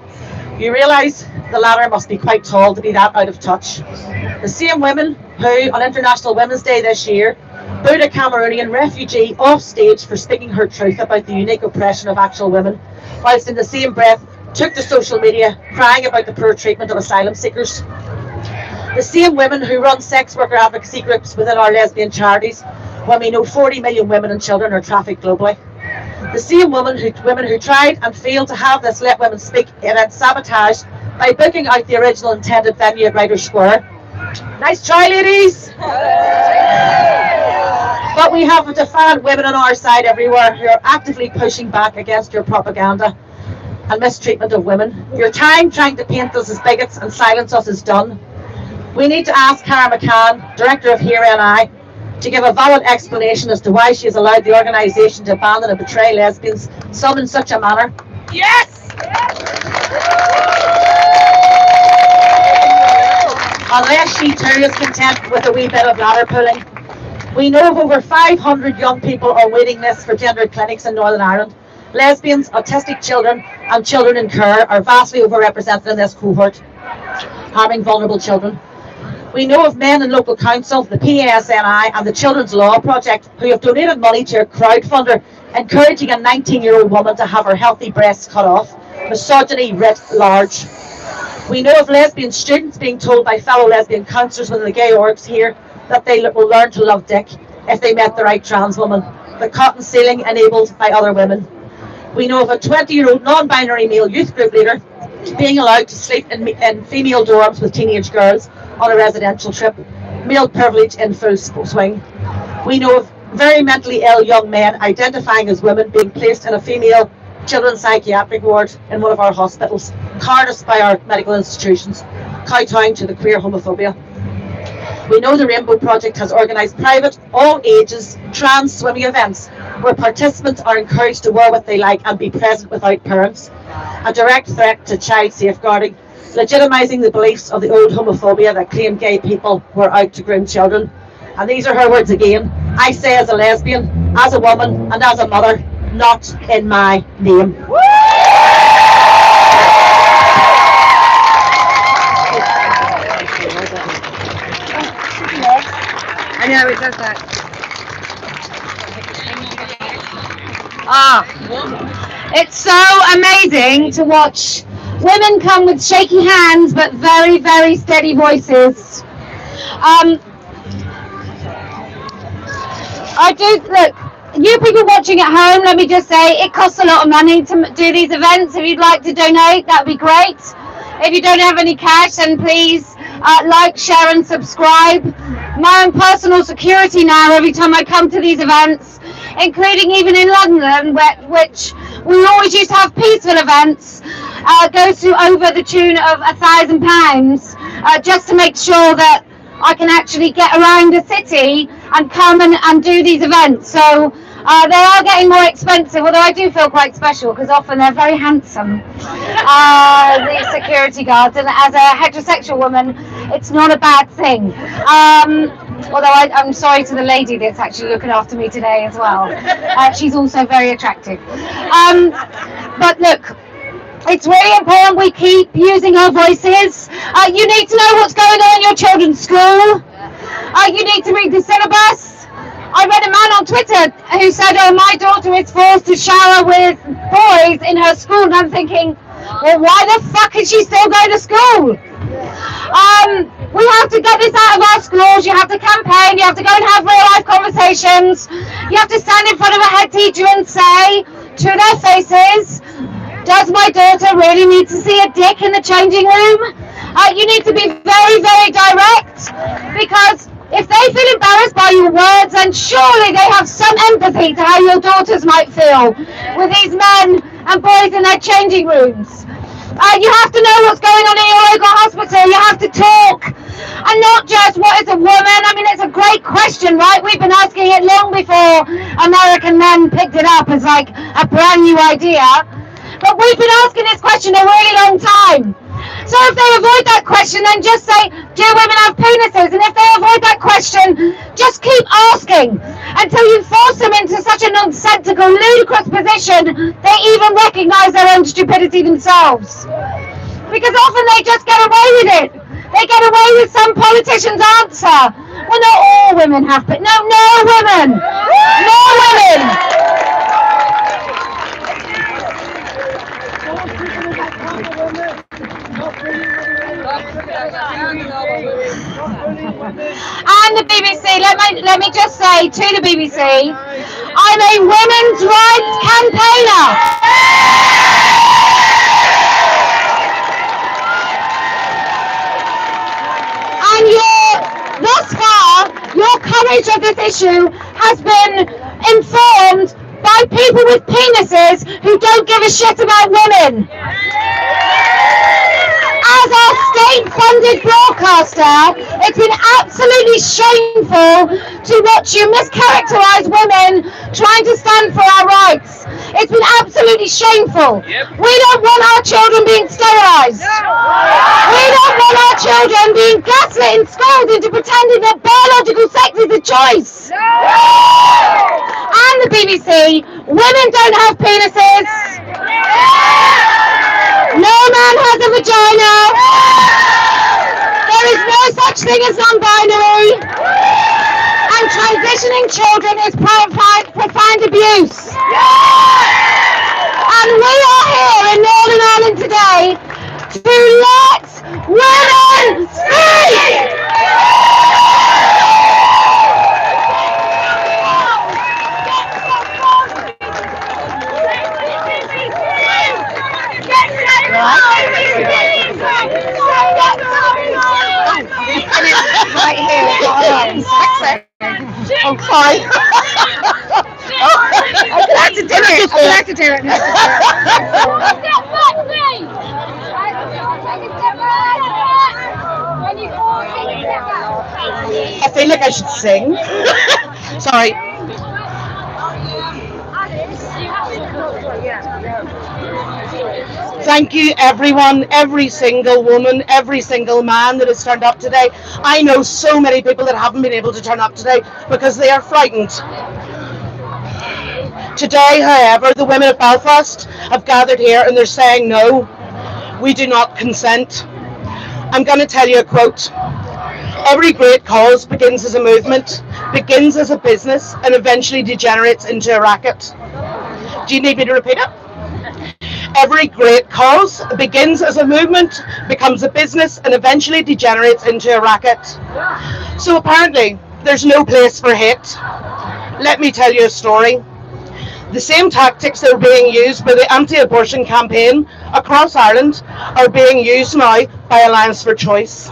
You realise the ladder must be quite tall to be that out of touch. The same women who, on International Women's Day this year, booed a Cameroonian refugee off stage for speaking her truth about the unique oppression of actual women, whilst in the same breath took to social media crying about the poor treatment of asylum seekers. The same women who run sex worker advocacy groups within our lesbian charities, when we know 40 million women and children are trafficked globally. The same women who tried and failed to have this Let Women Speak event sabotaged by booking out the original intended venue at Writers' Square. Nice try, ladies! But we have defiant women on our side everywhere who are actively pushing back against your propaganda and mistreatment of women. Your time trying to paint us as bigots and silence us is done. We need to ask Cara McCann, Director of Here NI, to give a valid explanation as to why she has allowed the organisation to abandon and betray lesbians, some in such a manner. Yes! Unless she too is content with a wee bit of ladder pulling. We know of over 500 young people on waiting lists for gender clinics in Northern Ireland. Lesbians, autistic children and children in care are vastly overrepresented in this cohort, harming vulnerable children. We know of men in local council, the PASNI and the Children's Law Project who have donated money to a crowdfunder encouraging a 19-year-old woman to have her healthy breasts cut off. Misogyny writ large. We know of lesbian students being told by fellow lesbian counsellors within the gay orgs here that they will learn to love dick if they met the right trans woman. The cotton ceiling enabled by other women. We know of a 20-year-old non-binary male youth group leader being allowed to sleep in female dorms with teenage girls on a residential trip. Male privilege in full swing. We know of very mentally ill young men identifying as women being placed in a female children's psychiatric ward in one of our hospitals, harnessed by our medical institutions, kowtowing to the queer homophobia. We know the Rainbow Project has organised private, all ages, trans swimming events where participants are encouraged to wear what they like and be present without parents. A direct threat to child safeguarding, legitimising the beliefs of the old homophobia that claimed gay people were out to groom children. And these are her words again. I say as a lesbian, as a woman and as a mother, not in my name. I know it does that. It's so amazing to watch Women come with shaky hands but very, very steady voices. I do, look, you people watching at home, let me just say, it costs a lot of money to do these events. If you'd like to donate, that'd be great. If you don't have any cash, then please like, share and subscribe. My own personal security now every time I come to these events, including even in London, which we always used to have peaceful events, goes to over the tune of £1,000 just to make sure that I can actually get around the city and come and do these events. So they are getting more expensive, although I do feel quite special because often they're very handsome, these security guards, and as a heterosexual woman it's not a bad thing, although I'm sorry to the lady that's actually looking after me today as well. She's also very attractive, but look, it's really important we keep using our voices. You need to know what's going on in your children's school. You need to read the syllabus. I read a man on Twitter who said, oh, my daughter is forced to shower with boys in her school. And I'm thinking, well, why the fuck is she still going to school? We have to get this out of our schools. You have to campaign. You have to go and have real life conversations. You have to stand in front of a head teacher and say to their faces, does my daughter really need to see a dick in the changing room? You need to be very, very direct, because if they feel embarrassed by your words, then surely they have some empathy to how your daughters might feel with these men and boys in their changing rooms. You have to know what's going on in your local hospital. You have to talk, and not just what is a woman. I mean, it's a great question, right? We've been asking it long before American men picked it up as like a brand new idea. But we've been asking this question a really long time. So if they avoid that question, then just say, do women have penises? And if they avoid that question, just keep asking until you force them into such a nonsensical, ludicrous position they even recognise their own stupidity themselves. Because often they just get away with it. They get away with some politician's answer. Well, not all women have penises. No women. No women. And the BBC, let me just say to the BBC, I'm a women's rights campaigner. And thus far, your coverage of this issue has been informed by people with penises who don't give a shit about women. As our state-funded broadcaster, it's been absolutely shameful to watch you mischaracterize women trying to stand for our rights. It's been absolutely shameful. Yep. We don't want our children being sterilized. No. We don't want our children being gaslit in schools into pretending that biological sex is a choice. No. And the BBC, women don't have penises. No man has a vagina. There is no such thing as non-binary. And transitioning children is profound abuse. And we are here in Northern Ireland today to let women speak. Right here. Oh, sorry. I'm glad to do it. I'm glad to do it. I feel like I should sing. Sorry. Thank you, everyone, every single woman, every single man that has turned up today. I know so many people that haven't been able to turn up today because they are frightened. Today, however, the women of Belfast have gathered here and they're saying, no, we do not consent. I'm going to tell you a quote. Every great cause begins as a movement, begins as a business, and eventually degenerates into a racket. Do you need me to repeat it? Every great cause begins as a movement, becomes a business, and eventually degenerates into a racket. So apparently, there's no place for hate. Let me tell you a story. The same tactics that are being used by the anti-abortion campaign across Ireland are being used now by Alliance for Choice.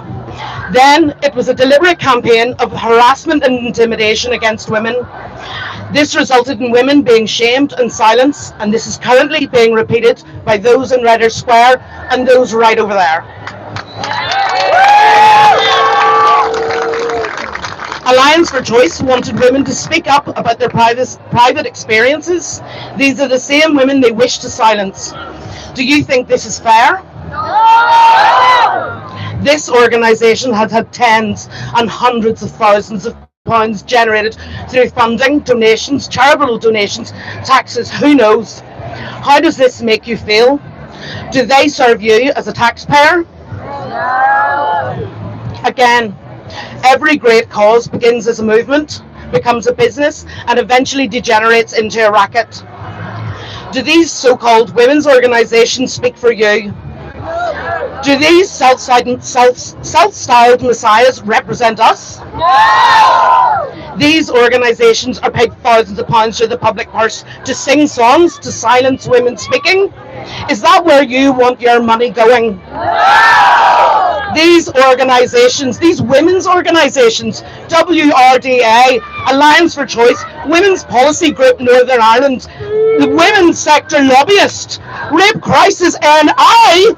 Then it was a deliberate campaign of harassment and intimidation against women. This resulted in women being shamed and silenced, and this is currently being repeated by those in Red Square and those right over there. Alliance for Choice wanted women to speak up about their private experiences. These are the same women they wish to silence. Do you think this is fair? No! This organisation has had tens and hundreds of thousands of pounds generated through funding, donations, charitable donations, taxes, who knows? How does this make you feel? Do they serve you as a taxpayer? No! Again, every great cause begins as a movement, becomes a business, and eventually degenerates into a racket. Do these so-called women's organisations speak for you? Do these self-styled messiahs represent us? No! These organisations are paid thousands of pounds through the public purse to sing songs to silence women speaking. Is that where you want your money going? No! These organisations, these women's organisations, WRDA, Alliance for Choice, Women's Policy Group Northern Ireland, the Women's Sector Lobbyist, Rape Crisis NI,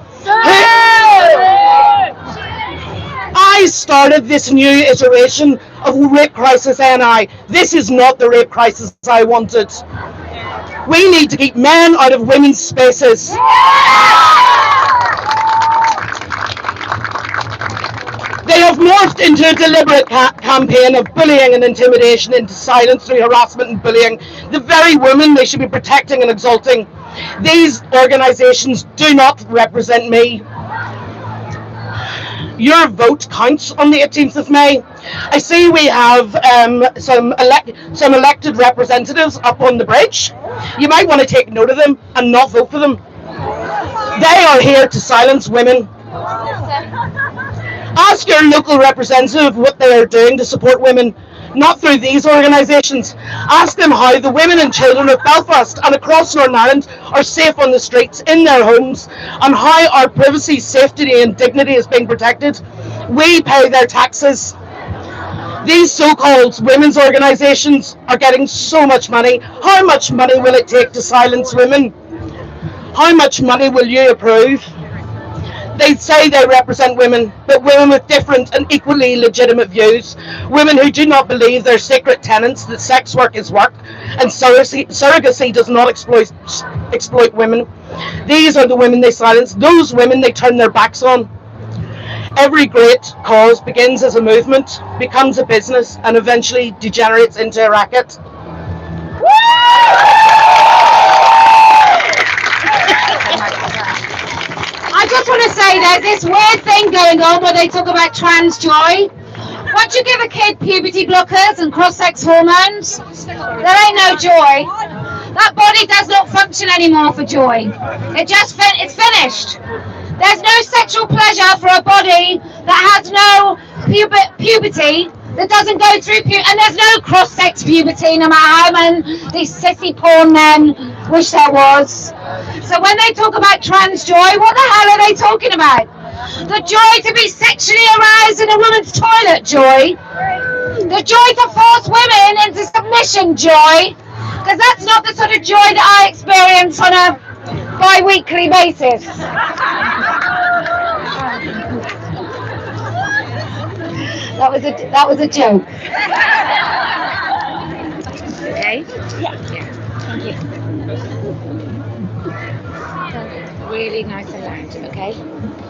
I started this new iteration of Rape Crisis NI. This is not the rape crisis I wanted. We need to keep men out of women's spaces. They have morphed into a deliberate campaign of bullying and intimidation into silence through harassment and bullying. The very women they should be protecting and exalting. These organisations do not represent me. Your vote counts on the 18th of May. I see we have some elected representatives up on the bridge. You might want to take note of them and not vote for them. They are here to silence women. Ask your local representative what they are doing to support women, not through these organisations. Ask them how the women and children of Belfast and across Northern Ireland are safe on the streets, in their homes, and how our privacy, safety and dignity is being protected. We pay their taxes. These so-called women's organisations are getting so much money. How much money will it take to silence women? How much money will you approve? They say they represent women, but women with different and equally legitimate views. Women who do not believe their sacred tenets that sex work is work and surrogacy does not exploit women. These are the women they silence. Those women they turn their backs on. Every great cause begins as a movement, becomes a business, and eventually degenerates into a racket. I just want to say there's this weird thing going on where they talk about trans joy. Once you give a kid puberty blockers and cross-sex hormones, there ain't no joy. That body does not function anymore for joy. It's finished. There's no sexual pleasure for a body that has no puberty, that doesn't go through puberty, and there's no cross-sex puberty, no matter how many these sissy porn men wish there was. So when they talk about trans joy, what the hell are they talking about? The joy to be sexually aroused in a woman's toilet joy? The joy to force women into submission joy? Because that's not the sort of joy that I experience on a bi-weekly basis. That was a joke. Okay? Yeah. Thank you. Really nice and loud, okay?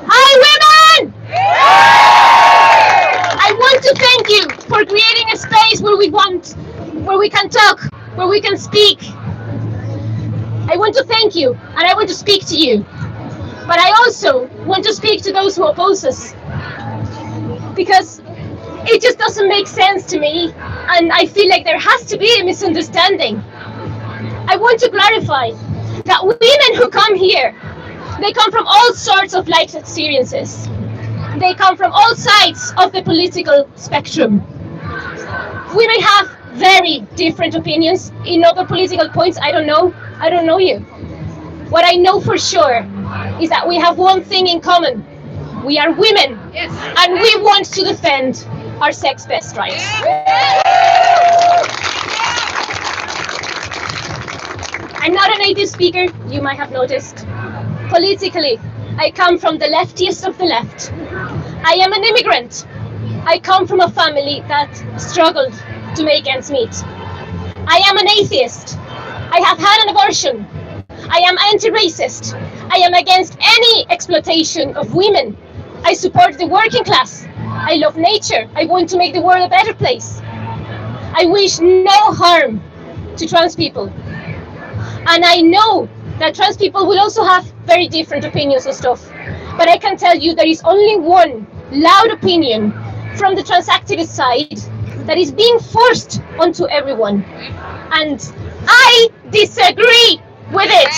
Hi, women! I want to thank you for creating a space where we can talk, where we can speak. I want to thank you, and I want to speak to you. But I also want to speak to those who oppose us. Because it just doesn't make sense to me, and I feel like there has to be a misunderstanding. I want to clarify that women who come here, they come from all sorts of life experiences. They come from all sides of the political spectrum. We may have very different opinions in other political points. I don't know you. What I know for sure is that we have one thing in common. We are women, and we want to defend our sex-based rights. I'm not a native speaker, you might have noticed. Politically, I come from the leftiest of the left. I am an immigrant. I come from a family that struggled to make ends meet. I am an atheist. I have had an abortion. I am anti-racist. I am against any exploitation of women. I support the working class. I love nature. I want to make the world a better place. I wish no harm to trans people. And I know that trans people will also have very different opinions and stuff. But I can tell you there is only one loud opinion from the trans activist side that is being forced onto everyone. And I disagree with it.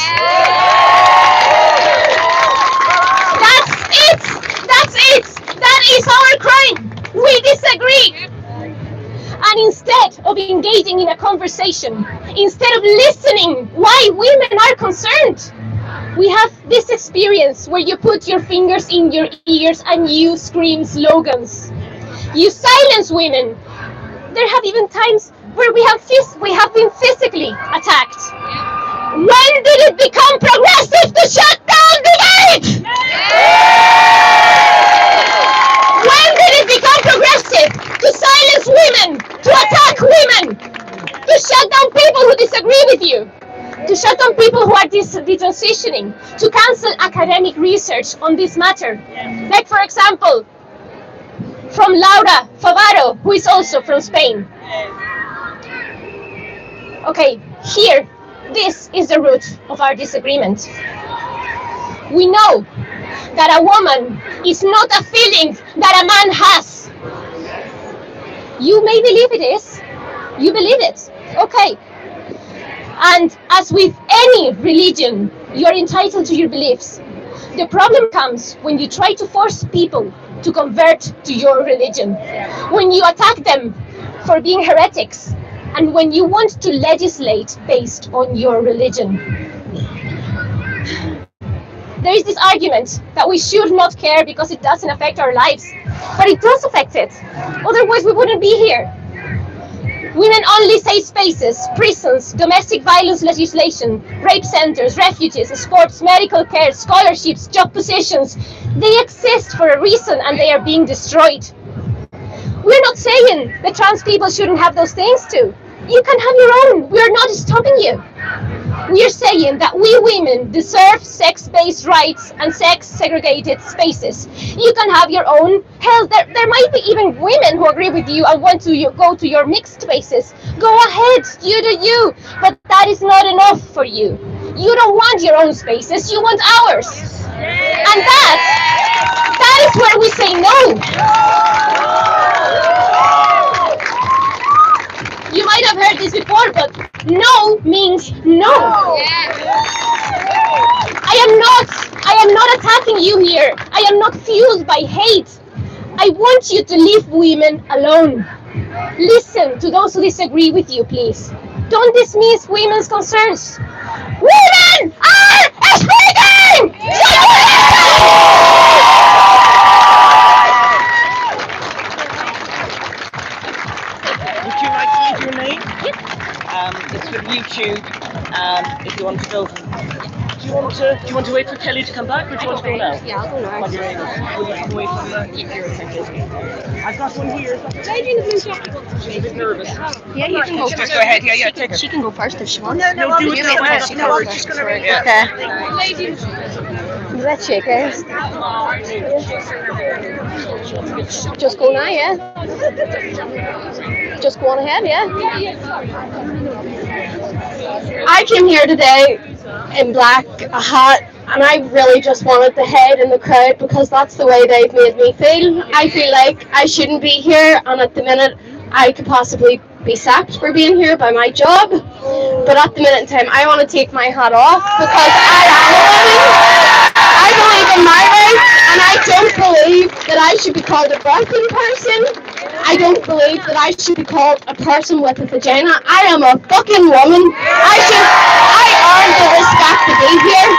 That's it. That is our crime. We disagree. And instead of engaging in a conversation, instead of listening why women are concerned, we have this experience where you put your fingers in your ears and you scream slogans. You silence women. There have even times where we have been physically attacked. When did it become progressive to shut down debate? When did it become progressive to silence women, to attack women, to shut down people who disagree with you, to shut down people who are detransitioning, to cancel academic research on this matter? Like, for example, from Laura Favaro, who is also from Spain. Okay, here, this is the root of our disagreement. We know that a woman is not a feeling that a man has. You may believe it is. You believe it. Okay. And as with any religion, you're entitled to your beliefs. The problem comes when you try to force people to convert to your religion, when you attack them for being heretics, and when you want to legislate based on your religion. There is this argument that we should not care because it doesn't affect our lives, but it does affect it. Otherwise, we wouldn't be here. Women-only safe spaces, prisons, domestic violence legislation, rape centers, refuges, sports, medical care, scholarships, job positions, they exist for a reason and they are being destroyed. We're not saying that trans people shouldn't have those things too. You can have your own. We're not stopping you. We're saying that we women deserve sex-based rights and sex-segregated spaces. You can have your own. Hell, there might be even women who agree with you and want to go to your mixed spaces. Go ahead, you do you. But that is not enough for you. You don't want your own spaces, you want ours. And that is where we say no. You might have heard this before, but no means no. I am not attacking you here. I am not fueled by hate. I want you to leave women alone. Listen to those who disagree with you, please. Don't dismiss women's concerns. Women are speaking! Would you like to leave your name? It's for YouTube. If you want to go, do you want to wait for Kelly to come back, or do you want to go now? Yeah, I'll go now. Will you come away from the? I've got one here. She's a bit nervous. Yeah, you can go first. Just go ahead. Yeah, take it. She can go first if she wants. No, do it that way. No, she's going to read it. Okay. Let's shake her. Just go now, yeah? Just go on ahead, yeah? I came here today in black, a hat, and I really just wanted the head in the crowd because that's the way they've made me feel. I feel like I shouldn't be here, and at the minute I could possibly be sacked for being here by my job, but at the minute in time, I want to take my hat off because I am a woman. I believe in my rights, and I don't believe that I should be called a broken person. I don't believe that I should be called a person with a vagina. I am a fucking woman. I earned the respect to be here.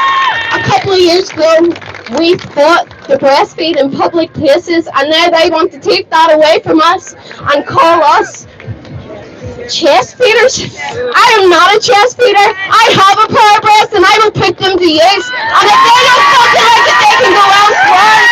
A couple of years ago, we fought to breastfeed in public places, and now they want to take that away from us and call us chest feeders. I am not a chest feeder. I have a pair of breasts and I will put them to use. And if they don't fucking like it, they can go elsewhere.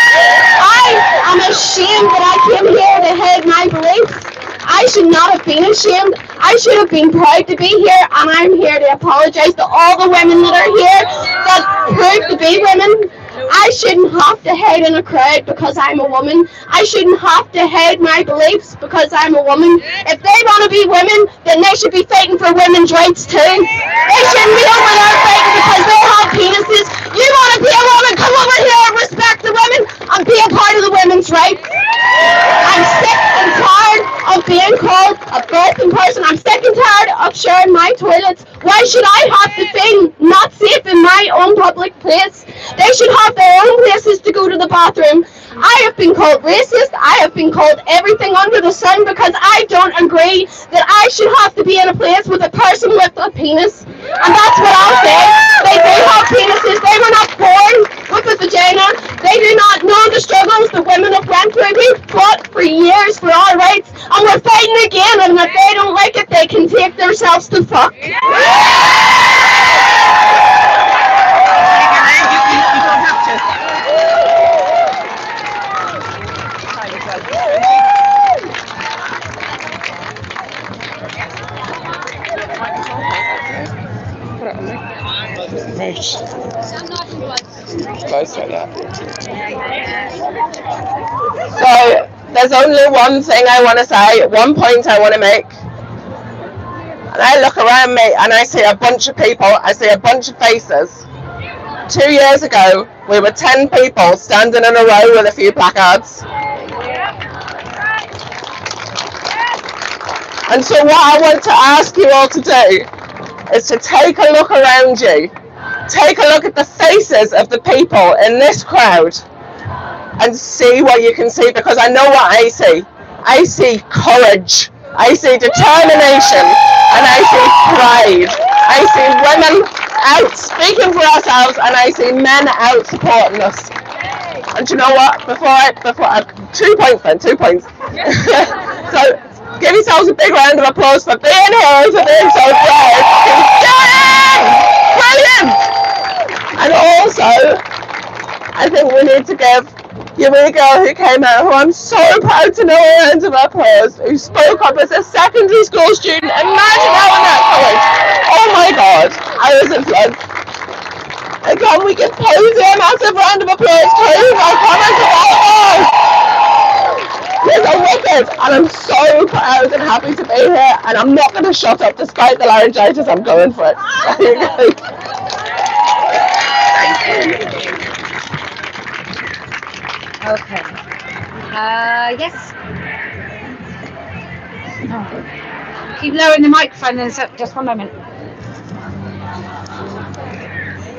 I am ashamed that I came here to hide my beliefs. I should not have been ashamed. I should have been proud to be here, and I'm here to apologise to all the women that are here that prove to be women. I shouldn't have to hide in a crowd because I'm a woman. I shouldn't have to hide my beliefs because I'm a woman. If they want to be women, then they should be fighting for women's rights too. They shouldn't be over there fighting because they have penises. You want to be a woman, come over here and respect the women and be a part of the women's rights. I'm sick and tired of being called a broken person. I'm sick and tired of sharing my toilets. Why should I have to feel not safe in my own public place? They should have their own places to go to the bathroom. I have been called racist. I have been called everything under the sun because I don't agree that I should have to be in a place with a person with a penis. And that's what I'll say. They do have penises. They were not born with a vagina. They do not know the struggles that women have went through. We've fought for years for our rights, and we're fighting again. And if they don't like it, they can take themselves to fuck. So there's only one thing I want to say, one point I want to make. And I look around me and I see a bunch of people, I see a bunch of faces. 2 years ago, we were 10 people standing in a row with a few placards. And so what I want to ask you all to do is to take a look around you. Take a look at the faces of the people in this crowd and see what you can see, because I know what I see. I see courage, I see determination, and I see pride. I see women out speaking for ourselves, and I see men out supporting us. And you know what? Before I 2 points then, 2 points. So give yourselves a big round of applause for being here, for being so brave. Brilliant! And also, I think we need to give your wee girl who came out, who I'm so proud to know, a round of applause, who spoke up as a secondary school student. Imagine having that courage. Oh my God, I was in floods. And can we give Posie a massive round of applause too? My comments about These are wicked, and I'm so proud and happy to be here, and I'm not going to shut up despite the laryngitis. I'm going for it. There you go. Okay. Yes. Oh. Keep lowering the microphone then, so just 1 moment.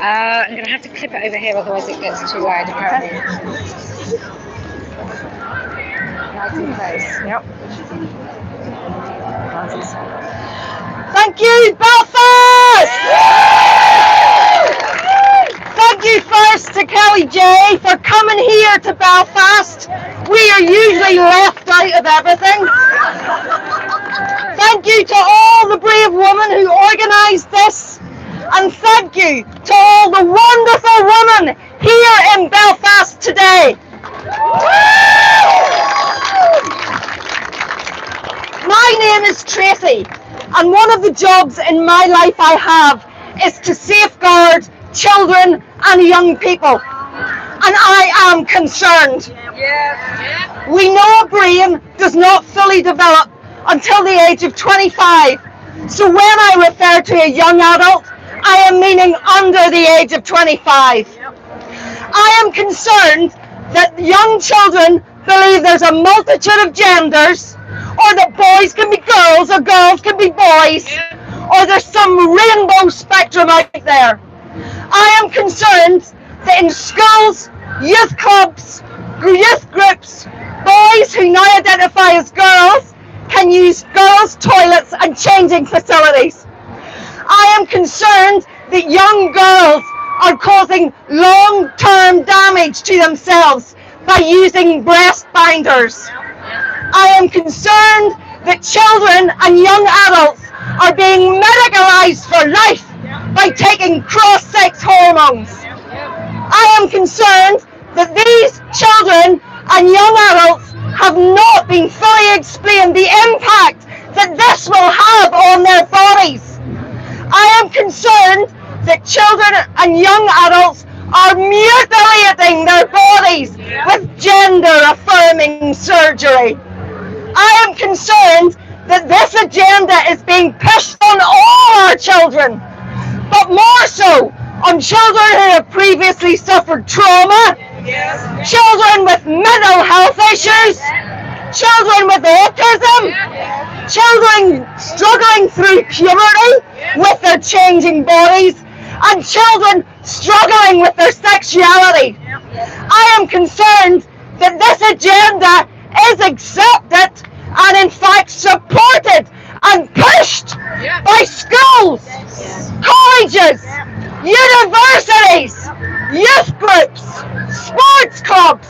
I'm going to have to clip it over here, otherwise it gets too loud apparently. Nice and close. Yep. Thank you, Belfast! Thank you first to Kellie-Jay for coming here to Belfast. We are usually left out of everything. Thank you to all the brave women who organised this. And thank you to all the wonderful women here in Belfast today. My name is Tracy, and one of the jobs in my life I have is to safeguard children and young people. And I am concerned. We know a brain does not fully develop until the age of 25. So when I refer to a young adult, I am meaning under the age of 25. I am concerned that young children believe there's a multitude of genders. or that boys can be girls or girls can be boys, or there's some rainbow spectrum out there. I am concerned that in schools, youth clubs, youth groups, boys who now identify as girls can use girls' toilets and changing facilities. I am concerned that young girls are causing long-term damage to themselves by using breast binders. I am concerned that children and young adults are being medicalized for life by taking cross-sex hormones. I am concerned that these children and young adults have not been fully explained the impact that this will have on their bodies. I am concerned that children and young adults are mutilating their bodies with gender-affirming surgery. I am concerned that this agenda is being pushed on all our children, but more so on children who have previously suffered trauma, children with mental health issues, children with autism, children struggling through puberty with their changing bodies, and children struggling with their sexuality. I am concerned that this agenda is accepted and in fact supported and pushed by schools, colleges, universities, youth groups, sports clubs,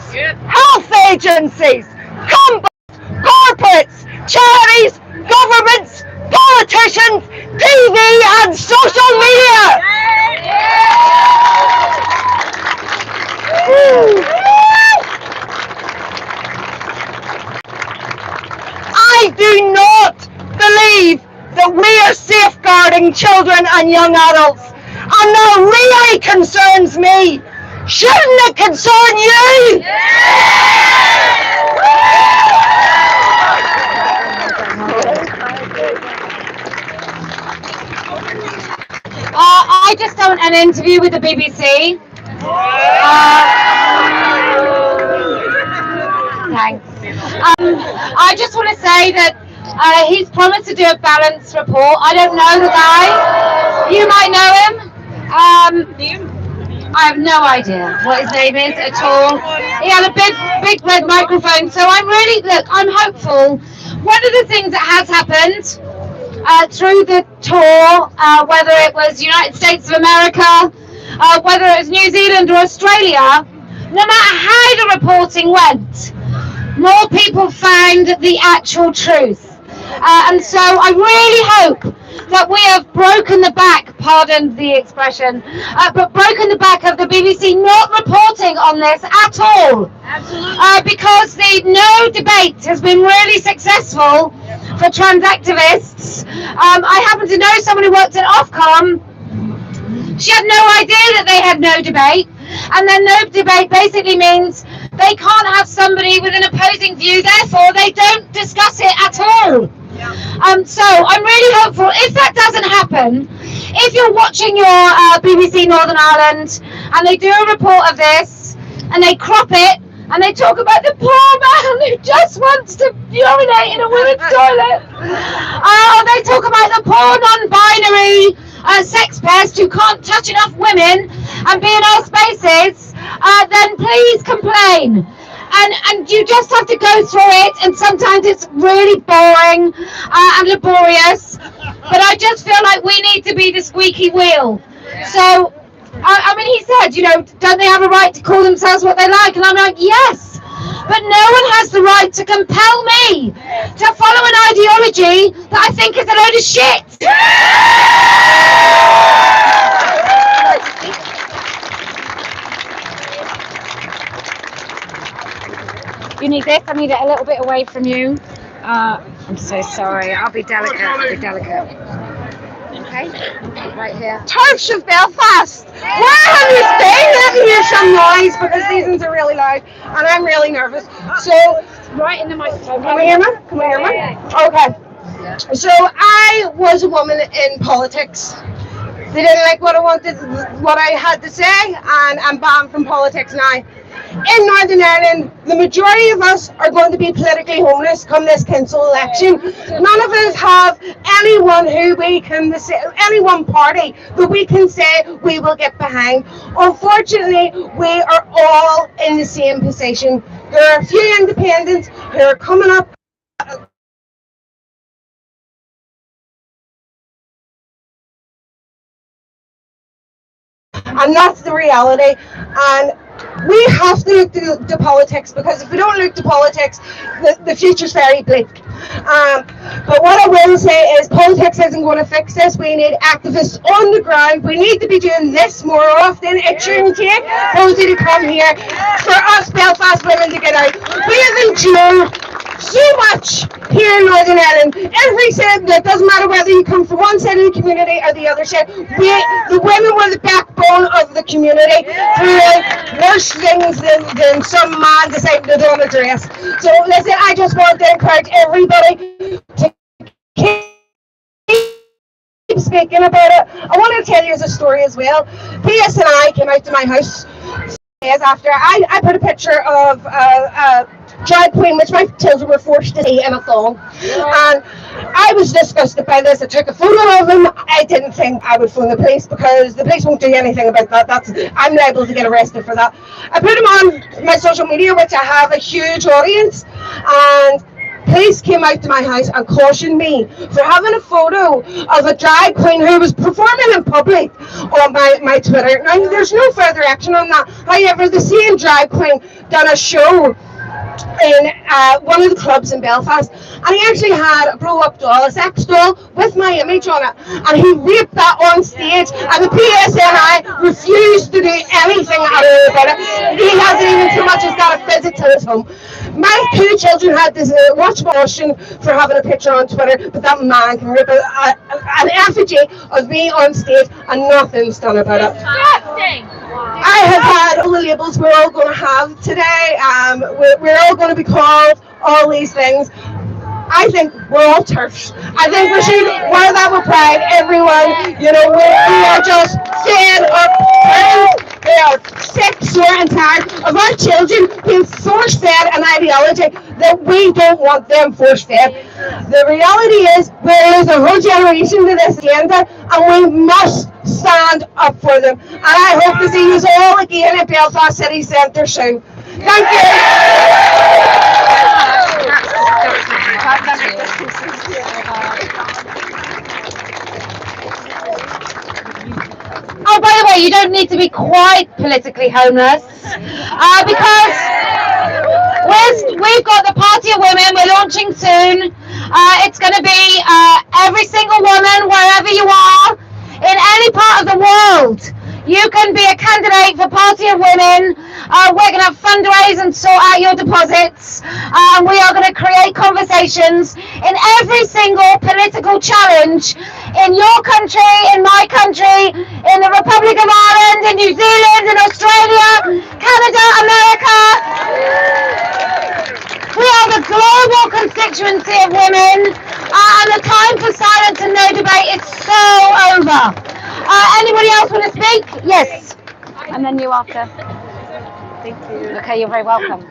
health agencies, corporates, charities, governments, politicians, TV and social media. I do not believe that we are safeguarding children and young adults, and that really concerns me. Shouldn't it concern you? I just done an interview with the BBC. Thanks. I just want to say that he's promised to do a balanced report. I don't know the guy. You might know him. I have no idea what his name is at all. He had a big red microphone. So I'm hopeful. One of the things that has happened through the tour, whether it was United States of America, whether it was New Zealand or Australia, no matter how the reporting went, more people found the actual truth. And so I really hope that we have broken the back, pardon the expression, but broken the back of the BBC not reporting on this at all. Absolutely. Because the no debate has been really successful for trans activists. I happen to know someone who worked at Ofcom. She had no idea that they had no debate. And then no debate basically means they can't have somebody with an opposing view, therefore they don't discuss it at all. So I'm really hopeful. If that doesn't happen, if you're watching your BBC Northern Ireland and they do a report of this and they crop it and they talk about the poor man who just wants to urinate in a women's toilet, they talk about the poor non-binary sex pest who can't touch enough women and be in our spaces, then please complain. And you just have to go through it, and sometimes it's really boring and laborious, but I just feel like we need to be the squeaky wheel. So, I mean, he said, don't they have a right to call themselves what they like? And I'm like, yes, but no one has the right to compel me to follow an ideology that I think is a load of shit. You need this? I need it a little bit away from you. I'm so sorry. I'll be delicate. Okay? Right here. TERF of Belfast! Where have you been? Let me hear some noise because these ones are really loud and I'm really nervous. So, Right in the microphone. can we hear me? Can we hear me? Okay. So, I was a woman in politics. They didn't like what I had to say, and I'm banned from politics now. in Northern Ireland, the majority of us are going to be politically homeless come this council election. None of us have anyone who we can say, any one party that we can say we will get behind. Unfortunately, we are all in the same position. There are a few independents who are coming up. And that's the reality. And we have to look to politics, because if we don't look to politics, the future's very bleak. But what I will say is politics isn't going to fix this. We need activists on the ground. We need to be doing this more often. It shouldn't take Posie to come here for us Belfast women to get out. We have endured so much here in Northern Ireland. Every side, it doesn't matter whether you come from one side of the community or the other side. The women were the backbone of the community through worse things than some man deciding to do on a dress. So listen, I just want to encourage everybody to keep speaking about it. I want to tell you a story as well. PS and I came out to my house days after. I put a picture of drag queen, which my children were forced to see in a thong. And I was disgusted by this. I took a photo of them. I didn't think I would phone the police, because the police won't do anything about that. I'm liable to get arrested for that. I put them on my social media, which I have a huge audience, and police came out to my house and cautioned me for having a photo of a drag queen who was performing in public on my Twitter. Now, there's no further action on that. However, the same drag queen done a show in one of the clubs in Belfast, and he actually had a blow-up doll, a sex doll with my image on it, and he raped that on stage, and the PSNI refused to do anything at all about it. He hasn't even so much as got a visit to his home. My two children had this watch motion for having a picture on Twitter, but that man can rip an effigy of me on stage, and nothing's done about it. I have had all the labels we're all going to have today. We're all going to be called all these things. I think we're all TERFs. I think we should wear that with pride, everyone. You know, we are just fed up. We are sick, sore and tired of our children being force-fed an ideology that we don't want them force-fed. The reality is we're losing a whole generation to this agenda, and we must stand up for them. And I hope to see you all again at Belfast City Centre soon. Thank you. Oh, by the way, you don't need to be quite politically homeless, because we've got the Party of Women. We're launching soon. It's going to be every single woman, wherever you are, in any part of the world. You can be a candidate for Party of Women. We're going to fundraise and sort out your deposits. We are going to create conversations in every single political challenge in your country, in my country, in the Republic of Ireland, in New Zealand, in Australia, Canada, America. We are the global constituency of women, and the time for silence and no debate is so over. Anybody else want to speak? Yes. And then you after. Thank you. Okay, you're very welcome.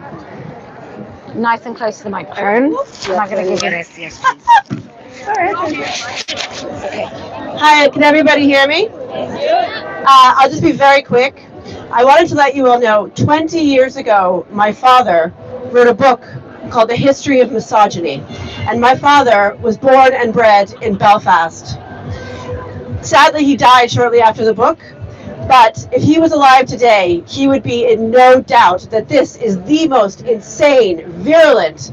Nice and close to the microphone. Am I going to give you this? Yes, please. Okay. Hi, can everybody hear me? I'll just be very quick. I wanted to let you all know, 20 years ago, my father wrote a book called The History of Misogyny. And my father was born and bred in Belfast. Sadly, he died shortly after the book, but if he was alive today, he would be in no doubt that this is the most insane, virulent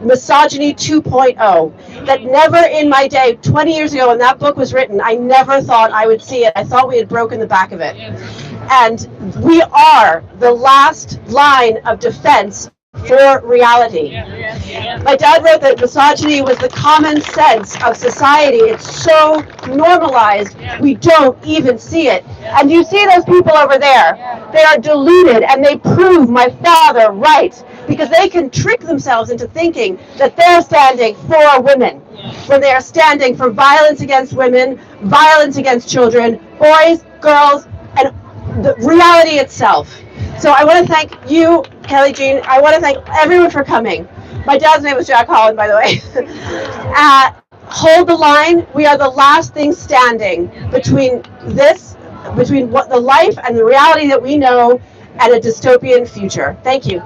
misogyny 2.0 that never in my day, 20 years ago when that book was written, I never thought I would see it. I thought we had broken the back of it. And we are the last line of defense for reality. My dad wrote that misogyny was the common sense of society. It's so normalized, we don't even see it. And you see those people over there, they are deluded, and they prove my father right, because they can trick themselves into thinking that they're standing for women, when they are standing for violence against women, violence against children, boys, girls, and the reality itself. So I want to thank you, Kellie-Jay. I want to thank everyone for coming. My dad's name was Jack Holland, by the way. Hold the line. We are the last thing standing between what the life and the reality that we know and a dystopian future. Thank you.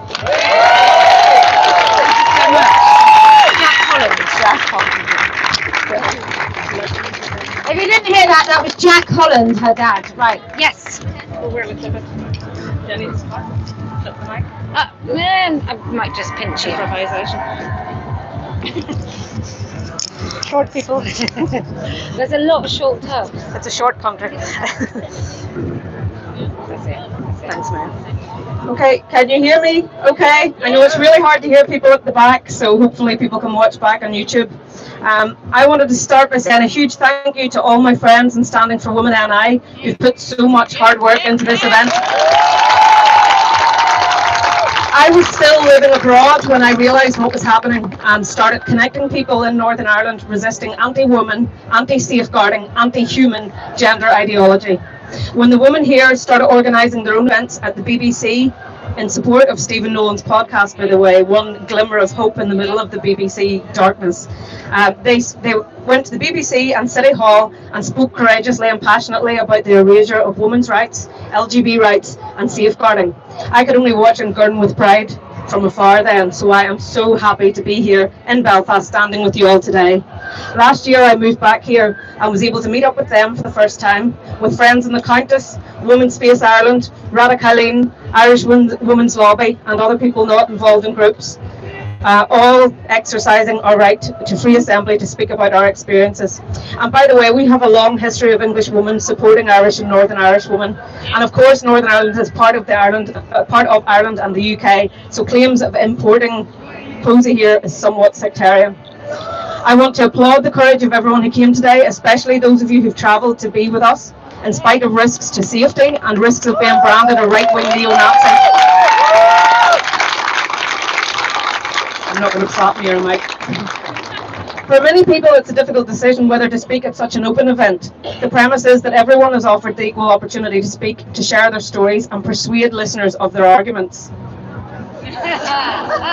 If you didn't hear that, that was Jack Holland, her dad. Right, yes. Man, I might just pinch you. Short people. There's a lot of short tubs. It's a short country. That's it. Thanks, man. Okay, can you hear me? Okay, I know it's really hard to hear people at the back, so hopefully people can watch back on YouTube. I wanted to start by saying a huge thank you to all my friends in Standing for Women NI who've put so much hard work into this event. I was still living abroad when I realised what was happening and started connecting people in Northern Ireland resisting anti-woman, anti-safeguarding, anti-human gender ideology. When the women here started organising their own events at the BBC, in support of Stephen Nolan's podcast, by the way, one glimmer of hope in the middle of the BBC darkness, they went to the BBC and City Hall and spoke courageously and passionately about the erasure of women's rights, LGBT rights and safeguarding. I could only watch and gurn with pride from afar then, so I am so happy to be here in Belfast standing with you all today. Last year I moved back here and was able to meet up with them for the first time, with friends in the Countess, Women's Space Ireland, Radicalene, Irish Women's Lobby and other people not involved in groups, all exercising our right to free assembly to speak about our experiences. And by the way, we have a long history of English women supporting Irish and Northern Irish women, and of course Northern Ireland is part of Ireland and the UK, so claims of importing Posie here is somewhat sectarian. I want to applaud the courage of everyone who came today, especially those of you who've travelled to be with us, in spite of risks to safety and risks of being branded a right-wing neo-Nazi. I'm not going to clap me or a mic. For many people, it's a difficult decision whether to speak at such an open event. The premise is that everyone is offered the equal opportunity to speak, to share their stories and persuade listeners of their arguments.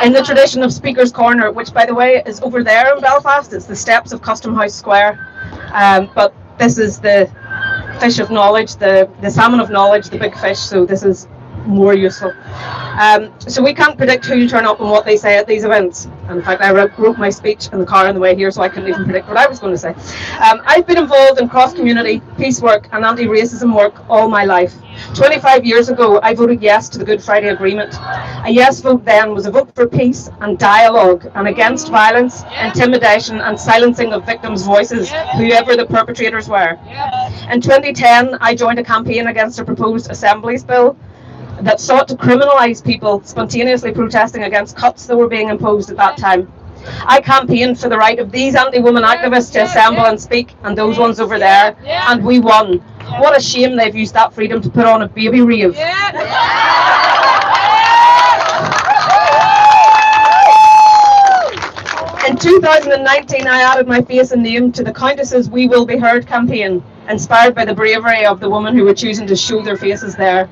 In the tradition of Speaker's Corner, which by the way is over there in Belfast, it's the steps of Custom House Square, but this is the fish of knowledge, the salmon of knowledge, the big fish, so this is more useful. So we can't predict who will turn up and what they say at these events. And in fact, I wrote my speech in the car on the way here, so I couldn't even predict what I was going to say. I've been involved in cross-community, peace work and anti-racism work all my life. 25 years ago, I voted yes to the Good Friday Agreement. A yes vote then was a vote for peace and dialogue and against violence, intimidation and silencing of victims' voices, whoever the perpetrators were. In 2010, I joined a campaign against a proposed Assemblies bill that sought to criminalise people spontaneously protesting against cuts that were being imposed at that time. I campaigned for the right of these anti-woman activists to assemble and speak, and those ones over there, and we won. What a shame they've used that freedom to put on a baby rave. In 2019, I added my face and name to the Countess's We Will Be Heard campaign, inspired by the bravery of the women who were choosing to show their faces there.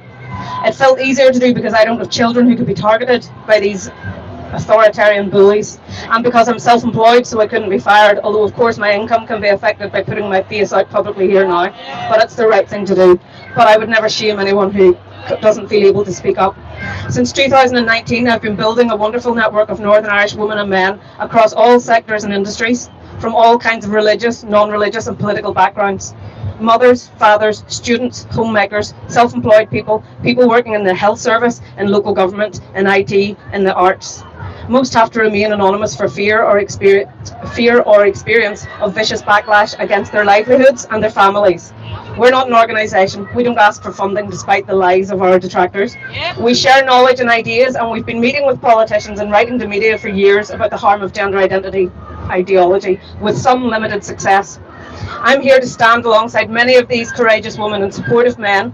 It felt easier to do because I don't have children who could be targeted by these authoritarian bullies, and because I'm self-employed, so I couldn't be fired, although of course my income can be affected by putting my face out publicly here now, but it's the right thing to do. But I would never shame anyone who doesn't feel able to speak up. Since 2019, I've been building a wonderful network of Northern Irish women and men across all sectors and industries, from all kinds of religious, non-religious and political backgrounds. Mothers, fathers, students, homemakers, self-employed people, people working in the health service, in local government, in IT, in the arts. Most have to remain anonymous for fear or experience of vicious backlash against their livelihoods and their families. We're not an organisation. We don't ask for funding despite the lies of our detractors. We share knowledge and ideas, and we've been meeting with politicians and writing to media for years about the harm of gender identity ideology, with some limited success. I'm here to stand alongside many of these courageous women and supportive men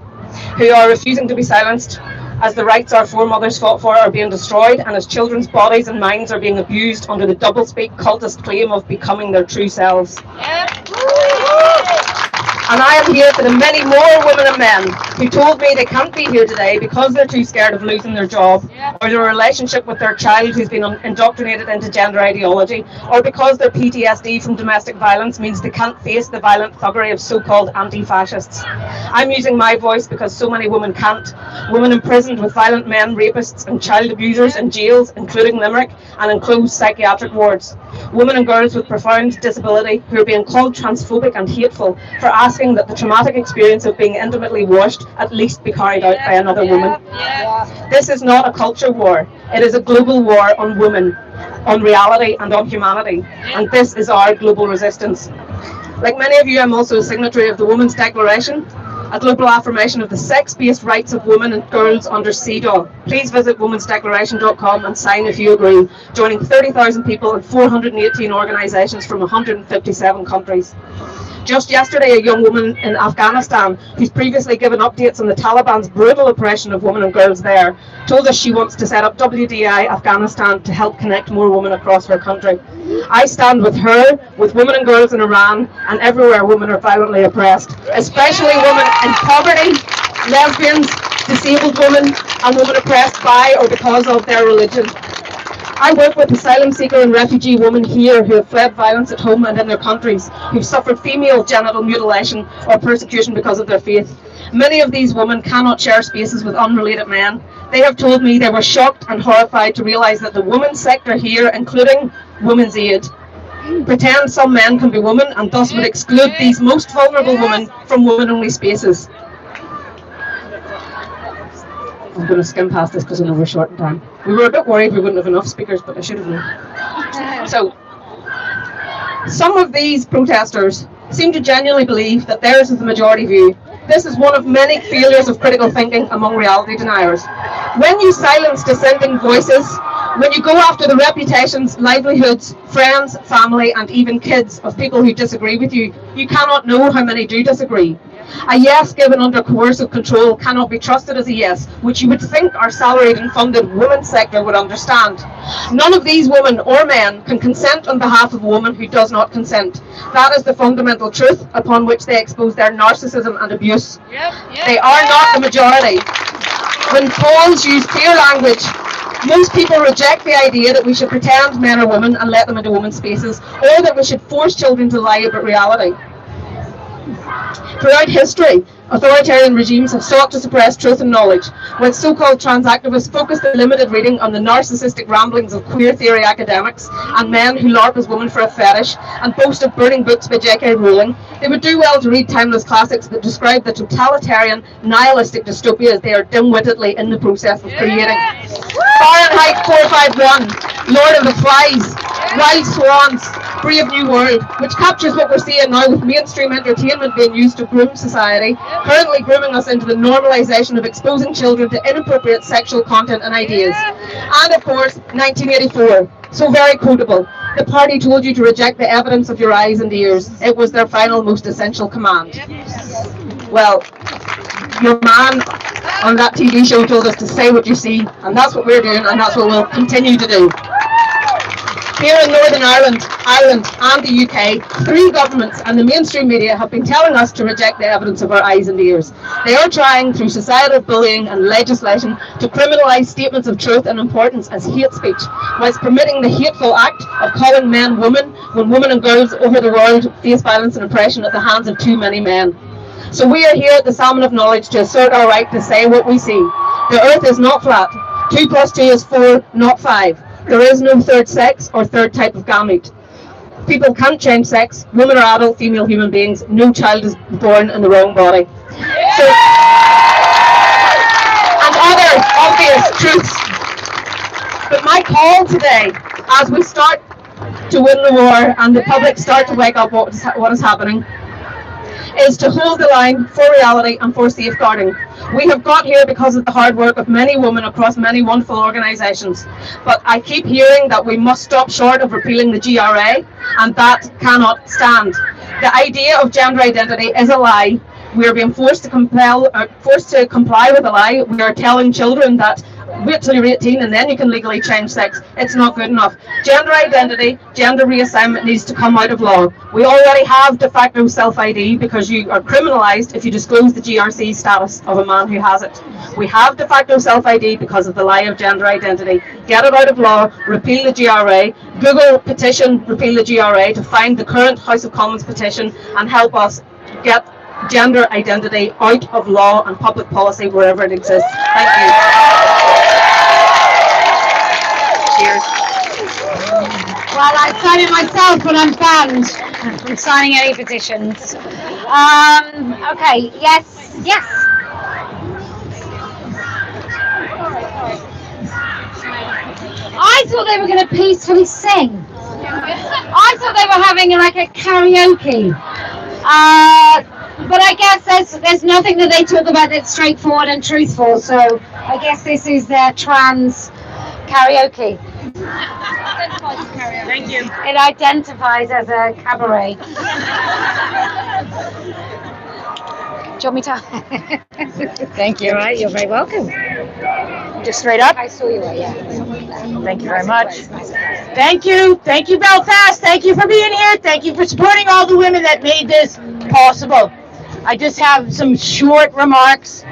who are refusing to be silenced, as the rights our foremothers fought for are being destroyed, and as children's bodies and minds are being abused under the doublespeak cultist claim of becoming their true selves. And I am here for the many more women and men who told me they can't be here today because they're too scared of losing their job, or their relationship with their child who's been indoctrinated into gender ideology, or because their PTSD from domestic violence means they can't face the violent thuggery of so-called anti-fascists. I'm using my voice because so many women can't. Women imprisoned with violent men, rapists and child abusers in jails, including Limerick, and in closed psychiatric wards. Women and girls with profound disability who are being called transphobic and hateful for asking that the traumatic experience of being intimately washed at least be carried out by another woman. This is not a culture war. It is a global war on women, on reality and on humanity. And this is our global resistance. Like many of you, I'm also a signatory of the Women's Declaration, a global affirmation of the sex-based rights of women and girls under CEDAW. Please visit womensdeclaration.com and sign if you agree, joining 30,000 people and 418 organisations from 157 countries. Just yesterday, a young woman in Afghanistan, who's previously given updates on the Taliban's brutal oppression of women and girls there, told us she wants to set up WDI Afghanistan to help connect more women across her country. I stand with her, with women and girls in Iran, and everywhere women are violently oppressed, especially women in poverty, lesbians, disabled women, and women oppressed by or because of their religion. I work with asylum seeker and refugee women here who have fled violence at home and in their countries, who've suffered female genital mutilation or persecution because of their faith. Many of these women cannot share spaces with unrelated men. They have told me they were shocked and horrified to realise that the women's sector here, including Women's Aid, pretends some men can be women and thus would exclude these most vulnerable women from women-only spaces. I'm going to skim past this because I know we're short in time. We were a bit worried we wouldn't have enough speakers, but I should have known. So, some of these protesters seem to genuinely believe that theirs is the majority view. This is one of many failures of critical thinking among reality deniers. When you silence dissenting voices, when you go after the reputations, livelihoods, friends, family, and even kids of people who disagree with you, you cannot know how many do disagree. A yes given under coercive control cannot be trusted as a yes, which you would think our salaried and funded women's sector would understand. None of these women or men can consent on behalf of a woman who does not consent. That is the fundamental truth upon which they expose their narcissism and abuse. They are not the majority. When polls use clear language, most people reject the idea that we should pretend men are women and let them into women's spaces, or that we should force children to lie about reality. Throughout history, authoritarian regimes have sought to suppress truth and knowledge, when so-called trans activists focus their limited reading on the narcissistic ramblings of queer theory academics and men who LARP as women for a fetish and boast of burning books by J.K. Rowling. They would do well to read timeless classics that describe the totalitarian, nihilistic dystopias they are dim-wittedly in the process of creating. Fahrenheit 451, Lord of the Flies, Wild Swans, Brave New World, which captures what we're seeing now with mainstream entertainment being used to groom society, currently grooming us into the normalisation of exposing children to inappropriate sexual content and ideas. And of course, 1984, so very quotable. The party told you to reject the evidence of your eyes and ears. It was their final, most essential command. Well, your man on that TV show told us to say what you see, and that's what we're doing, and that's what we'll continue to do. Here in Northern Ireland and the UK, 3 governments and the mainstream media have been telling us to reject the evidence of our eyes and ears. They are trying, through societal bullying and legislation, to criminalise statements of truth and importance as hate speech, whilst permitting the hateful act of calling men women when women and girls over the world face violence and oppression at the hands of too many men. So we are here at the Salmon of Knowledge to assert our right to say what we see. The earth is not flat. 2 + 2 is 4, not 5. There is no third sex or third type of gamete. People can't change sex. Women are adult female human beings. No child is born in the wrong body. So, and other obvious truths. But my call today, as we start to win the war and the public start to wake up what is happening, is to hold the line for reality and for safeguarding. We have got here because of the hard work of many women across many wonderful organisations, but I keep hearing that we must stop short of repealing the GRA, and that cannot stand. The idea of gender identity is a lie. We are being forced to comply with a lie. We are telling children that wait till you're 18 and then you can legally change sex. It's not good enough. Gender identity, gender reassignment needs to come out of law. We already have de facto self-ID because you are criminalised if you disclose the GRC status of a man who has it. We have de facto self-ID because of the lie of gender identity. Get it out of law, repeal the GRA, Google petition repeal the GRA to find the current House of Commons petition and help us get gender identity out of law and public policy wherever it exists. Thank you. Cheers. Well, I sign it myself, but I'm banned from signing any petitions. Okay, yes, yes. I thought they were going to peacefully sing. I thought they were having like a karaoke. But I guess there's nothing that they talk about that's straightforward and truthful, so I guess this is their trans karaoke. Thank you. It identifies as a cabaret. Do you want me to? Thank you. Right, you're very welcome. Just straight up. I saw you, yeah. Thank you very much. Thank you, Belfast. Thank you for being here. Thank you for supporting all the women that made this possible. I just have some short remarks.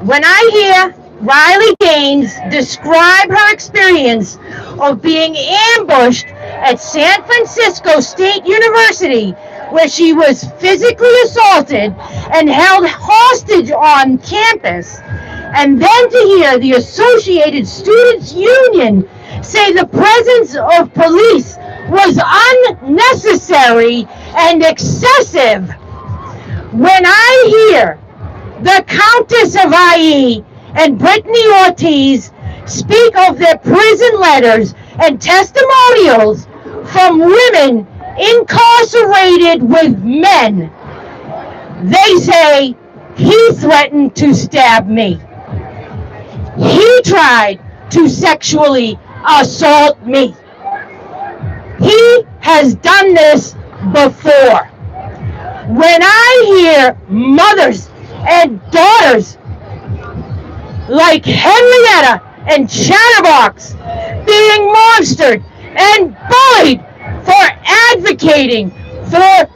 When I hear Riley Gaines describe her experience of being ambushed at San Francisco State University, where she was physically assaulted and held hostage on campus, and then to hear the Associated Students Union say the presence of police was unnecessary and excessive. When I hear the Countess of IE and Brittany Ortiz speak of their prison letters and testimonials from women incarcerated with men, they say, he threatened to stab me. He tried to sexually assault me. He has done this before. When I hear mothers and daughters like Henrietta and Chatterbox being monstered and bullied for advocating for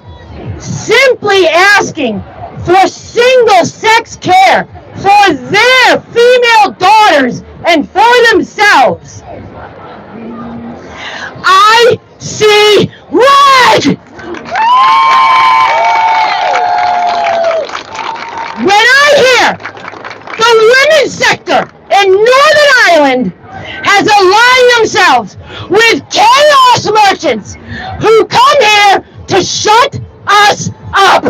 simply asking for single-sex care for their female daughters and for themselves, I see red! When I hear the women's sector in Northern Ireland has aligned themselves with chaos merchants who come here to shut us up,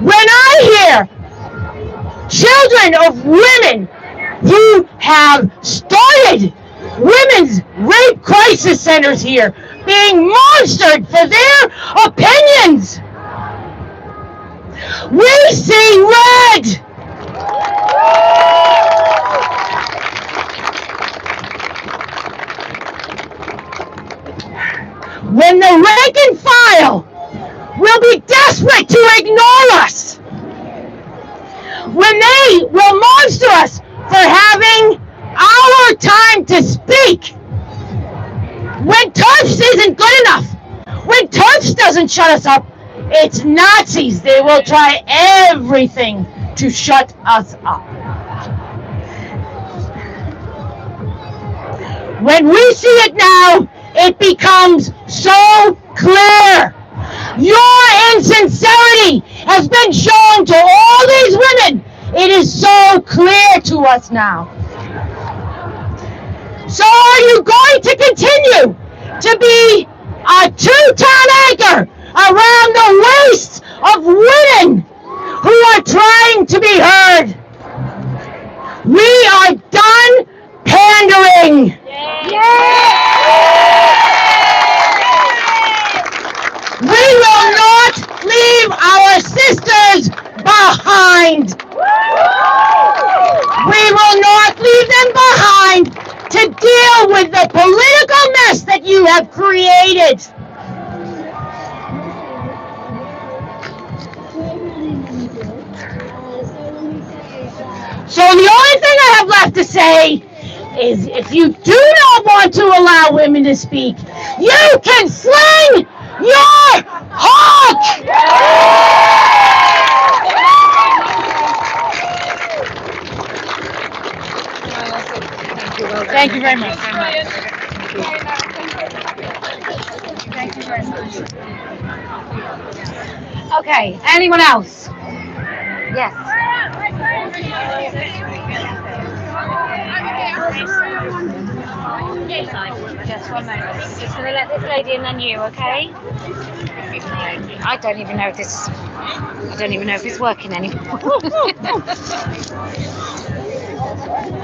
when I hear children of women who have started women's rape crisis centers here being monstered for their opinions, we see red! When the rank and file will be desperate to ignore us, when they will monster us for having our time to speak, when TERF isn't good enough, when TERF doesn't shut us up, it's Nazis. They will try everything to shut us up. When we see it now, it becomes so clear. Your insincerity has been shown to all these women. It is so clear to us now. So are you going to continue to be a two-ton anchor around the waists of women who are trying to be heard? We are done pandering. We will not leave our sisters behind. We will not leave them behind to deal with the political mess that you have created. So the only thing have left to say is if you do not want to allow women to speak, you can sling your hook! Thank you very much. Thank you very much. Okay, anyone else? Yes. Just 1 moment. Just going to let this lady and then you, okay? I don't even know if it's working anymore.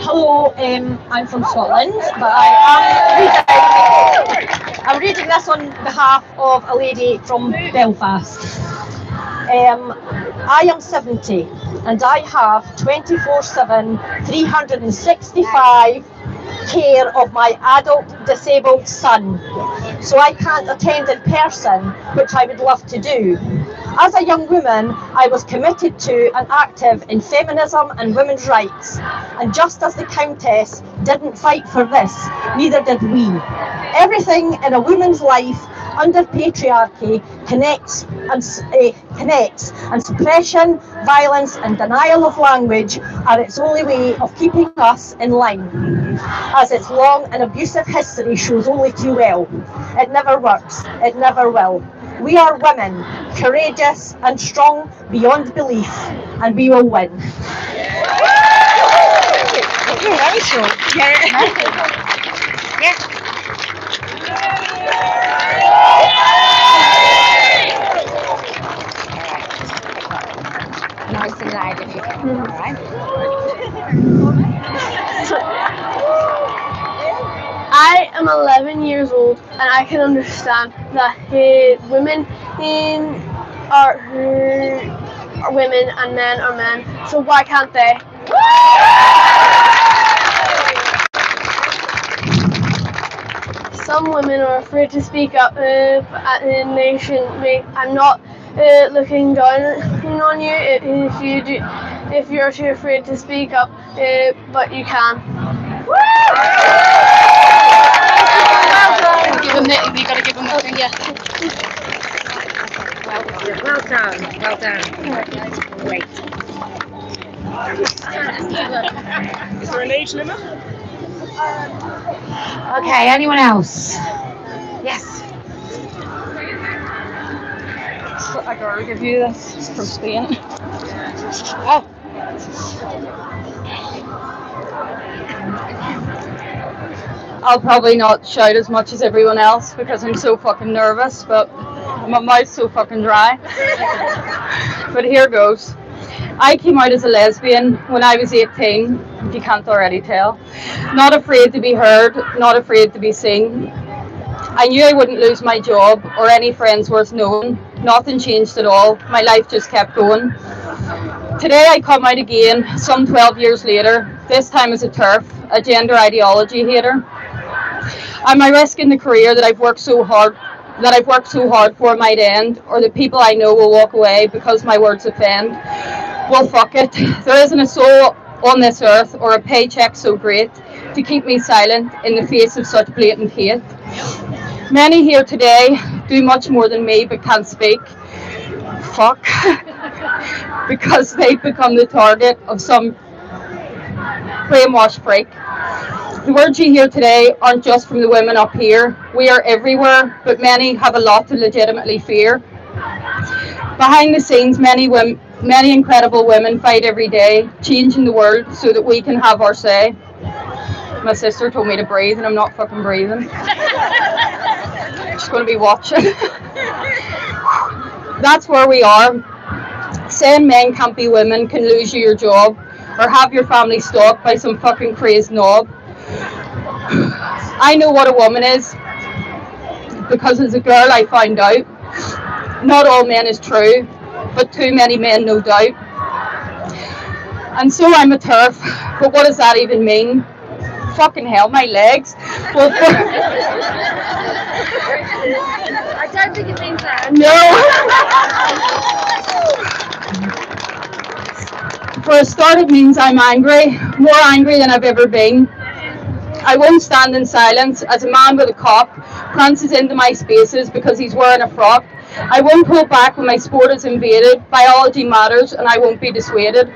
Hello, I'm from Scotland, but I'm reading this on behalf of a lady from Belfast. I am 70 and I have 24/7, 365 care of my adult disabled son, so I can't attend in person, which I would love to do. As a young woman, I was committed to and active in feminism and women's rights, and just as the Countess didn't fight for this, neither did we. Everything in a woman's life under patriarchy connects, and suppression, violence and denial of language are its only way of keeping us in line, as its long and abusive history shows only too well. It never works, it never will. We are women, courageous and strong beyond belief, and we will win. Very short. Yeah. Nice and loud if you can, alright? I am 11 years old and I can understand that women are women and men are men, so why can't they? Some women are afraid to speak up and they shouldn't be. I'm not looking down on you if you're too afraid to speak up, but you can. You gotta give them the thing. Yeah. Well done. Great. Is there an age limit? Okay, anyone else? Yes. I gotta give you this. It's from Spain. Oh. I'll probably not shout as much as everyone else because I'm so fucking nervous, but my mouth's so fucking dry. But here goes. I came out as a lesbian when I was 18, if you can't already tell. Not afraid to be heard, not afraid to be seen. I knew I wouldn't lose my job or any friends worth knowing. Nothing changed at all. My life just kept going. Today I come out again, some 12 years later, this time as a TERF, a gender ideology hater. Am I risking the career that I've worked so hard for might end, or the people I know will walk away because my words offend? Well, fuck it. There isn't a soul on this earth or a paycheck so great to keep me silent in the face of such blatant hate. Many here today do much more than me but can't speak. Fuck. Because they've become the target of some brainwashed freak. The words you hear today aren't just from the women up here. We are everywhere, but many have a lot to legitimately fear. Behind the scenes, many incredible women fight every day, changing the world so that we can have our say. My sister told me to breathe and I'm not fucking breathing. I'm just going to be watching. That's where we are. Saying men can't be women can lose you your job or have your family stalked by some fucking crazed knob. I know what a woman is because as a girl I found out not all men is true, but too many men no doubt. And so I'm a TERF, but what does that even mean? Fucking hell, my legs. Well, I don't think it means that. No. For a start, it means I'm angry. more angry than I've ever been. I won't stand in silence as a man with a cock prances into my spaces because he's wearing a frock. I won't hold back when my sport is invaded. Biology matters and I won't be dissuaded.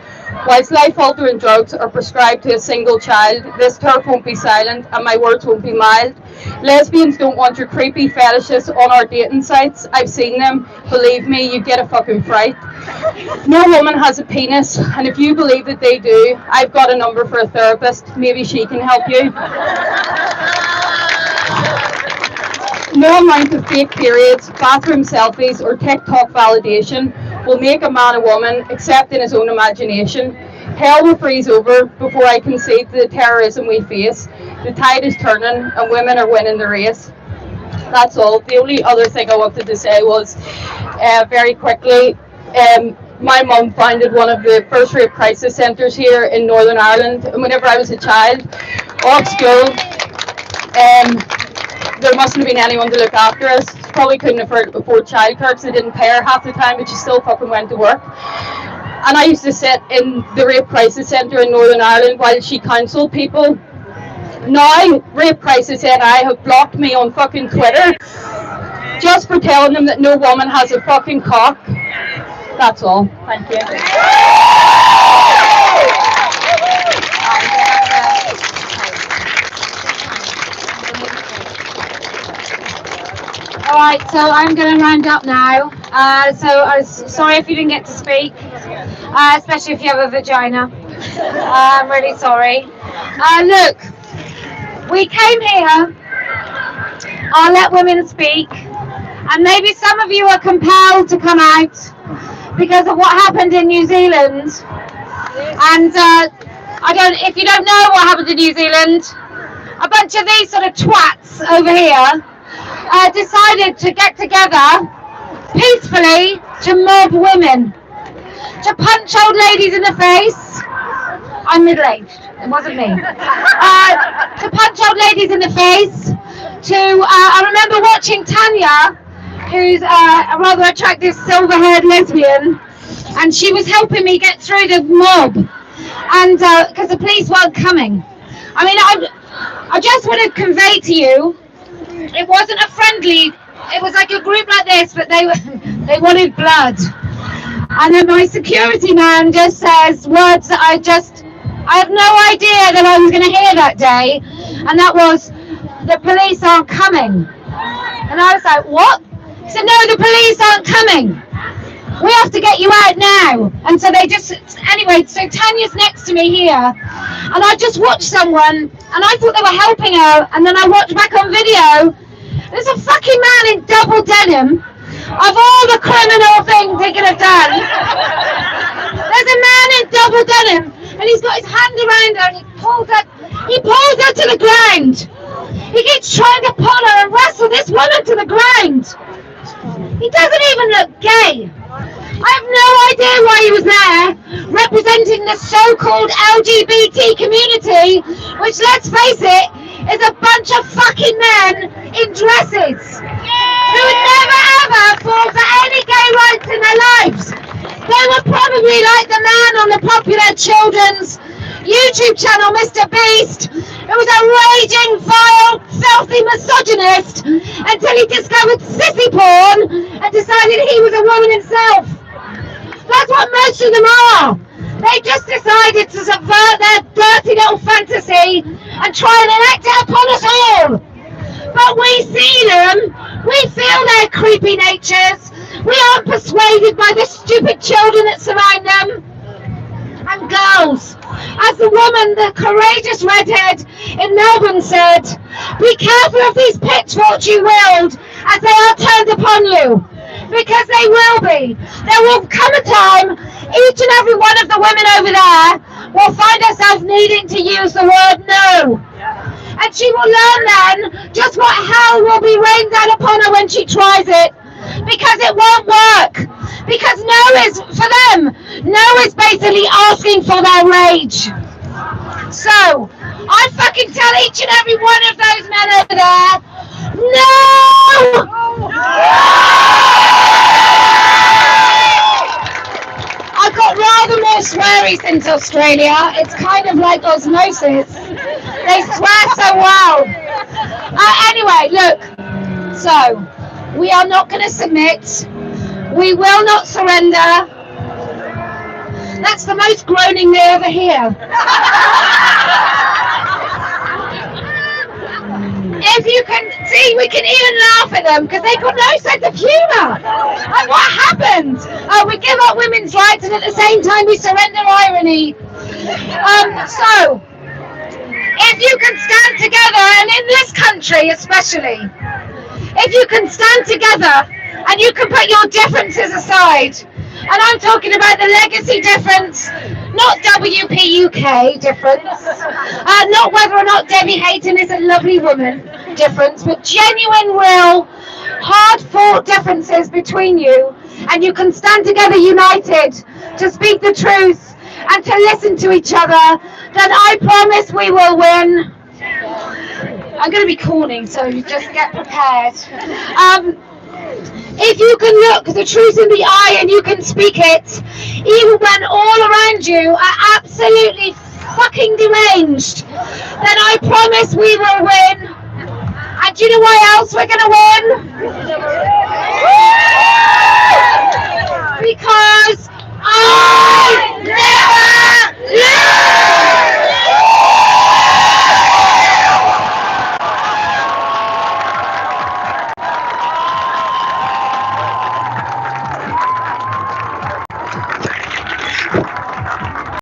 Whilst life-altering drugs are prescribed to a single child, this TERF won't be silent and my words won't be mild. Lesbians don't want your creepy fetishes on our dating sites. I've seen them. Believe me, you get a fucking fright. No woman has a penis, and if you believe that they do, I've got a number for a therapist. Maybe she can help you. No amount of fake periods, bathroom selfies, or TikTok validation will make a man a woman, except in his own imagination. Hell will freeze over before I concede to the terrorism we face. The tide is turning, and women are winning the race. That's all. The only other thing I wanted to say was, very quickly, my mum founded one of the first rape crisis centres here in Northern Ireland, and whenever I was a child, off school, there mustn't have been anyone to look after us. She probably couldn't afford childcare because they didn't pay her half the time, but she still fucking went to work. And I used to sit in the rape crisis centre in Northern Ireland while she counselled people. Now, Rape Crisis NI have blocked me on fucking Twitter just for telling them that no woman has a fucking cock. That's all. Thank you. Alright, so I'm going to round up now. So I'm sorry if you didn't get to speak, especially if you have a vagina. I'm really sorry. Look, we came here, I'll let women speak, and maybe some of you are compelled to come out because of what happened in New Zealand. And if you don't know what happened in New Zealand, a bunch of these sort of twats over here decided to get together peacefully to mob women, to punch old ladies in the face. I'm middle-aged, it wasn't me. To punch old ladies in the face, I remember watching Tanya, who's a rather attractive silver-haired lesbian, and she was helping me get through the mob, and because the police weren't coming. I mean, I just want to convey to you, it wasn't a friendly, it was like a group like this, but they wanted blood. And then my security man just says words that I have no idea that I was going to hear that day, and that was, the police aren't coming. And I was like, what? He said, no, the police aren't coming. We have to get you out now. And so anyway, so Tanya's next to me here, and I just watched someone, and I thought they were helping her, and then I watched back on video, there's a fucking man in double denim, of all the criminal things he could have done. There's a man in double denim, and he's got his hand around her, and he pulls her to the ground. He keeps trying to pull her and wrestle this woman to the ground. He doesn't even look gay. I have no idea why he was there, representing the so-called LGBT community, which, let's face it, is a bunch of fucking men in dresses who would never ever fall for any gay rights in their lives. They were probably like the man on the popular children's YouTube channel, Mr. Beast, who was a raging, vile, filthy misogynist until he discovered sissy porn and decided he was a woman himself. That's what most of them are. They just decided to subvert their dirty little fantasy and try and enact it upon us all. But we see them, we feel their creepy natures, we aren't persuaded by the stupid children that surround them. And girls, as the woman, the courageous redhead in Melbourne said, be careful of these pitchforks you wield as they are turned upon you. Because they will be. There will come a time, each and every one of the women over there will find herself needing to use the word no. And she will learn then just what hell will be rained down upon her when she tries it. Because it won't work. Because no is, for them, no is basically asking for their rage. So, I fucking tell each and every one of those men over there, no! I've got rather more no sweary since Australia. It's kind of like osmosis. They swear so well. Anyway, look. So, we are not going to submit. We will not surrender. That's the most groaning they ever hear. If you can see, we can even laugh at them because they've got no sense of humour. And what happened? We give up women's rights and at the same time we surrender irony. So, if you can stand together, and in this country especially, if you can stand together and you can put your differences aside, and I'm talking about the legacy difference, not WP UK difference, not whether or not Debbie Hayton is a lovely woman difference, but genuine, real, hard-fought differences between you, and you can stand together united to speak the truth and to listen to each other, then I promise we will win. I'm going to be corny, so you just get prepared. If you can look the truth in the eye and you can speak it, even when all around you are absolutely fucking deranged, then I promise we will win. And do you know why else we're going to win? Because I never lose!